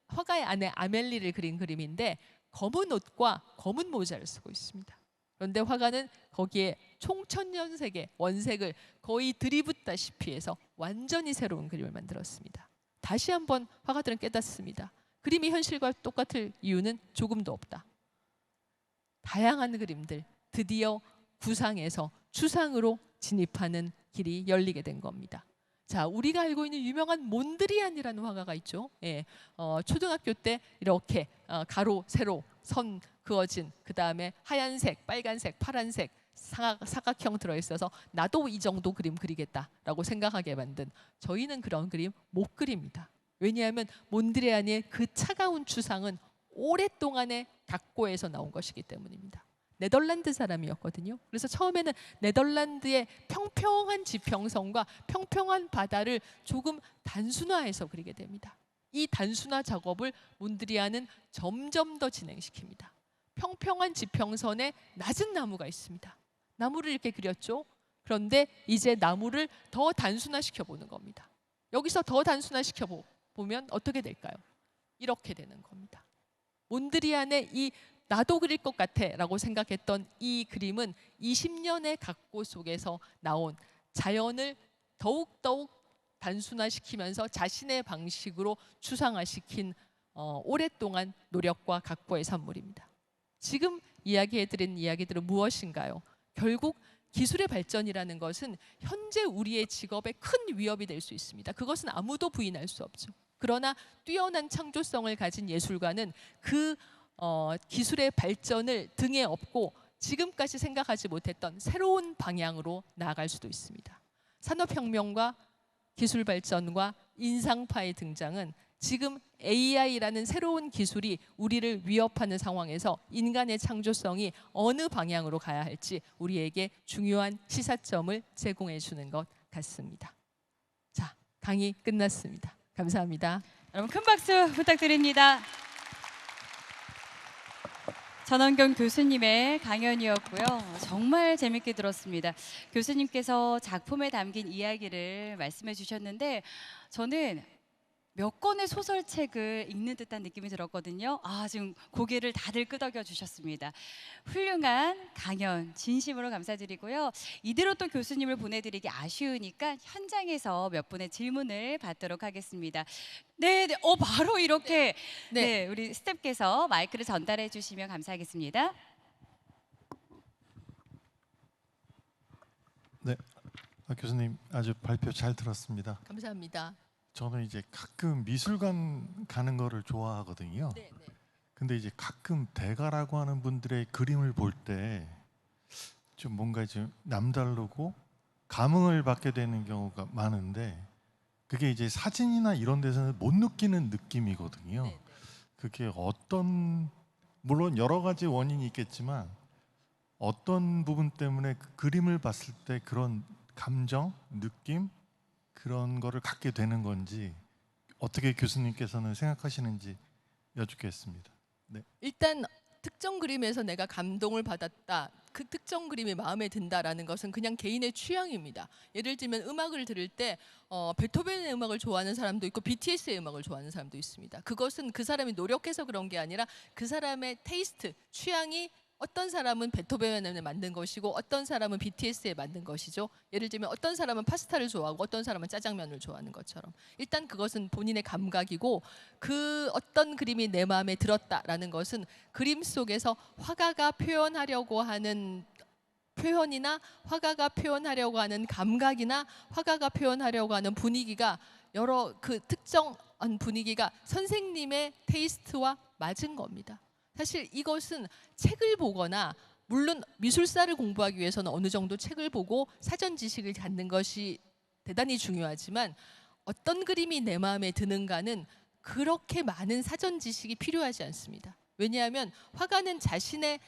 화가의 아내 아멜리를 그린 그림인데 검은 옷과 검은 모자를 쓰고 있습니다. 그런데 화가는 거기에 총천연색의 원색을 거의 들이붓다시피 해서 완전히 새로운 그림을 만들었습니다. 다시 한번 화가들은 깨닫습니다. 그림이 현실과 똑같을 이유는 조금도 없다. 다양한 그림들, 드디어 구상에서 추상으로 진입하는 길이 열리게 된 겁니다. 자, 우리가 알고 있는 유명한 몬드리안이라는 화가가 있죠. 예, 초등학교 때 이렇게 가로, 세로, 선 그어진, 그 다음에 하얀색, 빨간색, 파란색 사각형 들어있어서 나도 이 정도 그림 그리겠다라고 생각하게 만든, 저희는 그런 그림 못 그립니다. 왜냐하면 몬드리안의 그 차가운 추상은 오랫동안의 각고에서 나온 것이기 때문입니다. 네덜란드 사람이었거든요. 그래서 처음에는 네덜란드의 평평한 지평선과 평평한 바다를 조금 단순화해서 그리게 됩니다. 이 단순화 작업을 몬드리안은 점점 더 진행시킵니다. 평평한 지평선에 낮은 나무가 있습니다. 나무를 이렇게 그렸죠. 그런데 이제 나무를 더 단순화시켜 보는 겁니다. 여기서 더 단순화시켜 보면 어떻게 될까요? 이렇게 되는 겁니다. 몬드리안의 이 나도 그릴 것 같아 라고 생각했던 이 그림은 20년의 각고 속에서 나온 자연을 더욱더욱 단순화시키면서 자신의 방식으로 추상화시킨 오랫동안 노력과 각고의 산물입니다. 지금 이야기해드린 이야기들은 무엇인가요? 결국 기술의 발전이라는 것은 현재 우리의 직업에 큰 위협이 될 수 있습니다. 그것은 아무도 부인할 수 없죠. 그러나 뛰어난 창조성을 가진 예술가는 그 기술의 발전을 등에 업고 지금까지 생각하지 못했던 새로운 방향으로 나아갈 수도 있습니다. 산업혁명과 기술 발전과 인상파의 등장은 지금 AI라는 새로운 기술이 우리를 위협하는 상황에서 인간의 창조성이 어느 방향으로 가야 할지 우리에게 중요한 시사점을 제공해 주는 것 같습니다. 자, 강의 끝났습니다. 감사합니다. 여러분 큰 박수 부탁드립니다. 전원경 교수님의 강연이었고요. 정말 재밌게 들었습니다. 교수님께서 작품에 담긴 이야기를 말씀해 주셨는데 저는 몇 권의 소설책을 읽는 듯한 느낌이 들었거든요. 지금 고개를 다들 끄덕여 주셨습니다. 훌륭한 강연 진심으로 감사드리고요. 이대로 또 교수님을 보내드리기 아쉬우니까 현장에서 몇 분의 질문을 받도록 하겠습니다. 네, 바로 이렇게 네, 우리 스태프께서 마이크를 전달해 주시면 감사하겠습니다. 네, 교수님 아주 발표 잘 들었습니다. 감사합니다. 저는 이제 가끔 미술관 가는 거를 좋아하거든요. 네. 근데 이제 가끔 대가라고 하는 분들의 그림을 볼 때 좀 뭔가 좀 남다르고 감흥을 받게 되는 경우가 많은데 그게 이제 사진이나 이런 데서는 못 느끼는 느낌이거든요. 네. 그게 물론 여러 가지 원인이 있겠지만 어떤 부분 때문에 그 그림을 봤을 때 그런 감정, 느낌 그런 거를 갖게 되는 건지 어떻게 교수님께서는 생각하시는지 여쭙겠습니다. 네. 일단 특정 그림에서 내가 감동을 받았다, 그 특정 그림이 마음에 든다라는 것은 그냥 개인의 취향입니다. 예를 들면 음악을 들을 때 베토벤의 음악을 좋아하는 사람도 있고 BTS의 음악을 좋아하는 사람도 있습니다. 그것은 그 사람이 노력해서 그런 게 아니라 그 사람의 테이스트, 취향이 어떤 사람은 베토벤에 만든 것이고 어떤 사람은 BTS에 만든 것이죠. 예를 들면 어떤 사람은 파스타를 좋아하고 어떤 사람은 짜장면을 좋아하는 것처럼 일단 그것은 본인의 감각이고 그 어떤 그림이 내 마음에 들었다라는 것은 그림 속에서 화가가 표현하려고 하는 표현이나 화가가 표현하려고 하는 감각이나 화가가 표현하려고 하는 분위기가 여러 그 특정한 분위기가 선생님의 테이스트와 맞은 겁니다. 사실 이것은 책을 보거나 물론 미술사를 공부하기 위해서는 어느 정도 책을 보고 사전 지식을 갖는 것이 대단히 중요하지만 어떤 그림이 내 마음에 드는가는 그렇게 많은 사전 지식이 필요하지 않습니다. 왜냐하면 화가는 자신의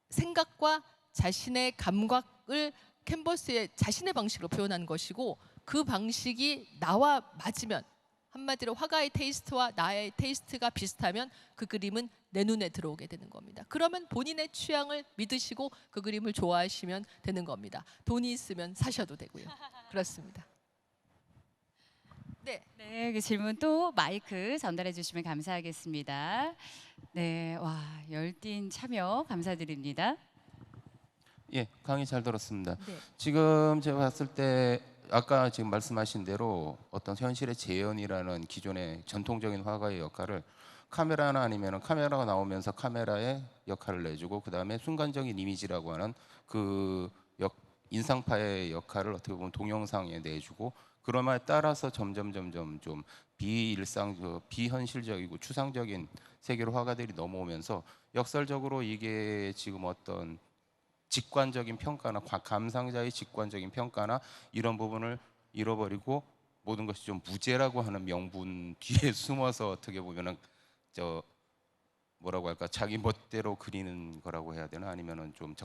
생각과 자신의 감각을 캔버스에 자신의 방식으로 표현한 것이고 그 방식이 나와 맞으면 한마디로 화가의 테이스트와 나의 테이스트가 비슷하면 그 그림은 내 눈에 들어오게 되는 겁니다. 그러면 본인의 취향을 믿으시고 그 그림을 좋아하시면 되는 겁니다. 돈이 있으면 사셔도 되고요. 그렇습니다. 네, 그 질문 또 마이크 전달해 주시면 감사하겠습니다. 네, 열띤 참여 감사드립니다. 예, 강의 잘 들었습니다. 네. 지금 제가 봤을 때 아까 지금 말씀하신 대로 어떤 현실의 재현이라는 기존의 전통적인 화가의 역할을 카메라나 아니면 카메라가 나오면서 카메라의 역할을 내주고 그 다음에 순간적인 이미지라고 하는 그 인상파의 역할을 어떻게 보면 동영상에 내주고 그러므에 따라서 점점 좀 비현실적이고 추상적인 세계로 화가들이 넘어오면서 역설적으로 이게 지금 어떤 직관적인 평가나 감상자의 직관적인 평가나 이런 부분을 잃어버리고 모든 것이 좀 무죄라고 하는 명분 뒤에 숨어서 어떻게 보면은 뭐라고 할까 자기 멋대로 그리는 거라고 해야 되나 아니면은 좀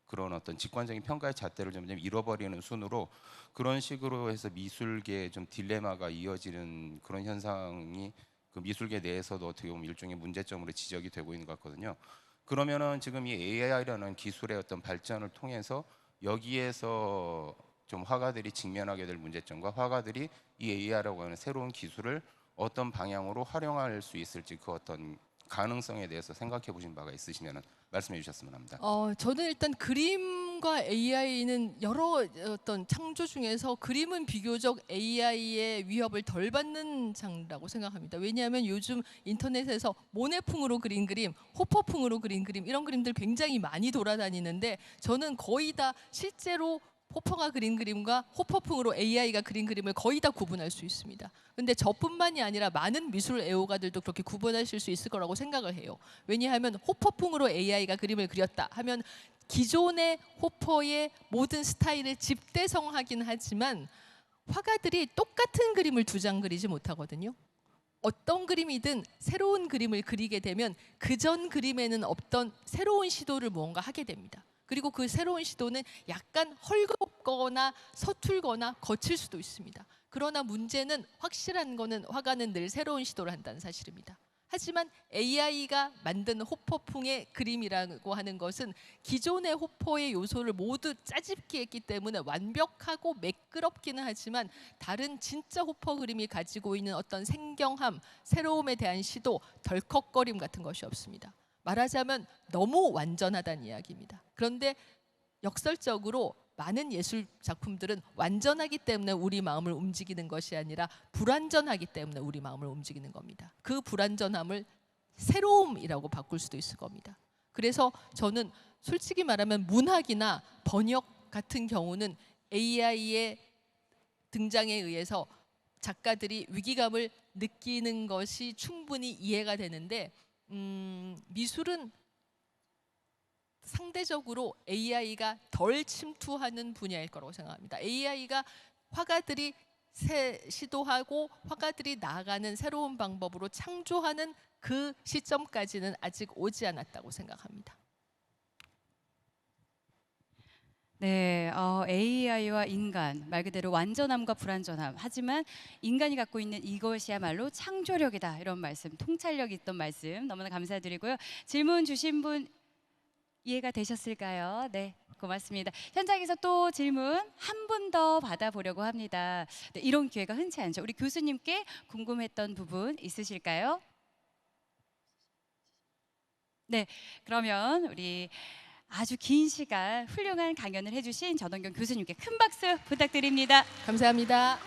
그런 어떤 직관적인 평가의 잣대를 점점 잃어버리는 순으로 그런 식으로 해서 미술계에 좀 딜레마가 이어지는 그런 현상이 그 미술계 내에서도 어떻게 보면 일종의 문제점으로 지적이 되고 있는 것 같거든요. 그러면은 지금 이 AI라는 기술의 어떤 발전을 통해서 여기에서 좀 화가들이 직면하게 될 문제점과 화가들이 이 AI라고 하는 새로운 기술을 어떤 방향으로 활용할 수 있을지 그 어떤 가능성에 대해서 생각해 보신 바가 있으시면 말씀해 주셨으면 합니다. 저는 일단 그림과 AI는 여러 어떤 창조 중에서 그림은 비교적 AI의 위협을 덜 받는 장르라고 생각합니다. 왜냐하면 요즘 인터넷에서 모네풍으로 그린 그림, 호퍼풍으로 그린 그림 이런 그림들 굉장히 많이 돌아다니는데 저는 거의 다 실제로 호퍼가 그린 그림과 호퍼풍으로 AI가 그린 그림을 거의 다 구분할 수 있습니다. 근데 저뿐만이 아니라 많은 미술 애호가들도 그렇게 구분하실 수 있을 거라고 생각을 해요. 왜냐하면 호퍼풍으로 AI가 그림을 그렸다 하면 기존의 호퍼의 모든 스타일을 집대성하긴 하지만 화가들이 똑같은 그림을 두 장 그리지 못하거든요. 어떤 그림이든 새로운 그림을 그리게 되면 그전 그림에는 없던 새로운 시도를 무언가 하게 됩니다. 그리고 그 새로운 시도는 약간 헐겁거나 서툴거나 거칠 수도 있습니다. 그러나 문제는 확실한 거는 화가는 늘 새로운 시도를 한다는 사실입니다. 하지만 AI가 만든 호퍼풍의 그림이라고 하는 것은 기존의 호퍼의 요소를 모두 짜집기 했기 때문에 완벽하고 매끄럽기는 하지만 다른 진짜 호퍼 그림이 가지고 있는 어떤 생경함, 새로움에 대한 시도, 덜컥거림 같은 것이 없습니다. 말하자면 너무 완전하다는 이야기입니다. 그런데 역설적으로 많은 예술 작품들은 완전하기 때문에 우리 마음을 움직이는 것이 아니라 불완전하기 때문에 우리 마음을 움직이는 겁니다. 그 불완전함을 새로움이라고 바꿀 수도 있을 겁니다. 그래서 저는 솔직히 말하면 문학이나 번역 같은 경우는 AI의 등장에 의해서 작가들이 위기감을 느끼는 것이 충분히 이해가 되는데 미술은 상대적으로 AI가 덜 침투하는 분야일 거라고 생각합니다. AI가 화가들이 시도하고 화가들이 나아가는 새로운 방법으로 창조하는 그 시점까지는 아직 오지 않았다고 생각합니다. 네, AI와 인간 말 그대로 완전함과 불완전함. 하지만 인간이 갖고 있는 이것이야말로 창조력이다. 이런 말씀, 통찰력 있던 말씀 너무나 감사드리고요. 질문 주신 분 이해가 되셨을까요? 네, 고맙습니다. 현장에서 또 질문 한 분 더 받아보려고 합니다. 네, 이런 기회가 흔치 않죠. 우리 교수님께 궁금했던 부분 있으실까요? 네, 그러면 우리 아주 긴 시간 훌륭한 강연을 해주신 전원경 교수님께 큰 박수 부탁드립니다. 감사합니다.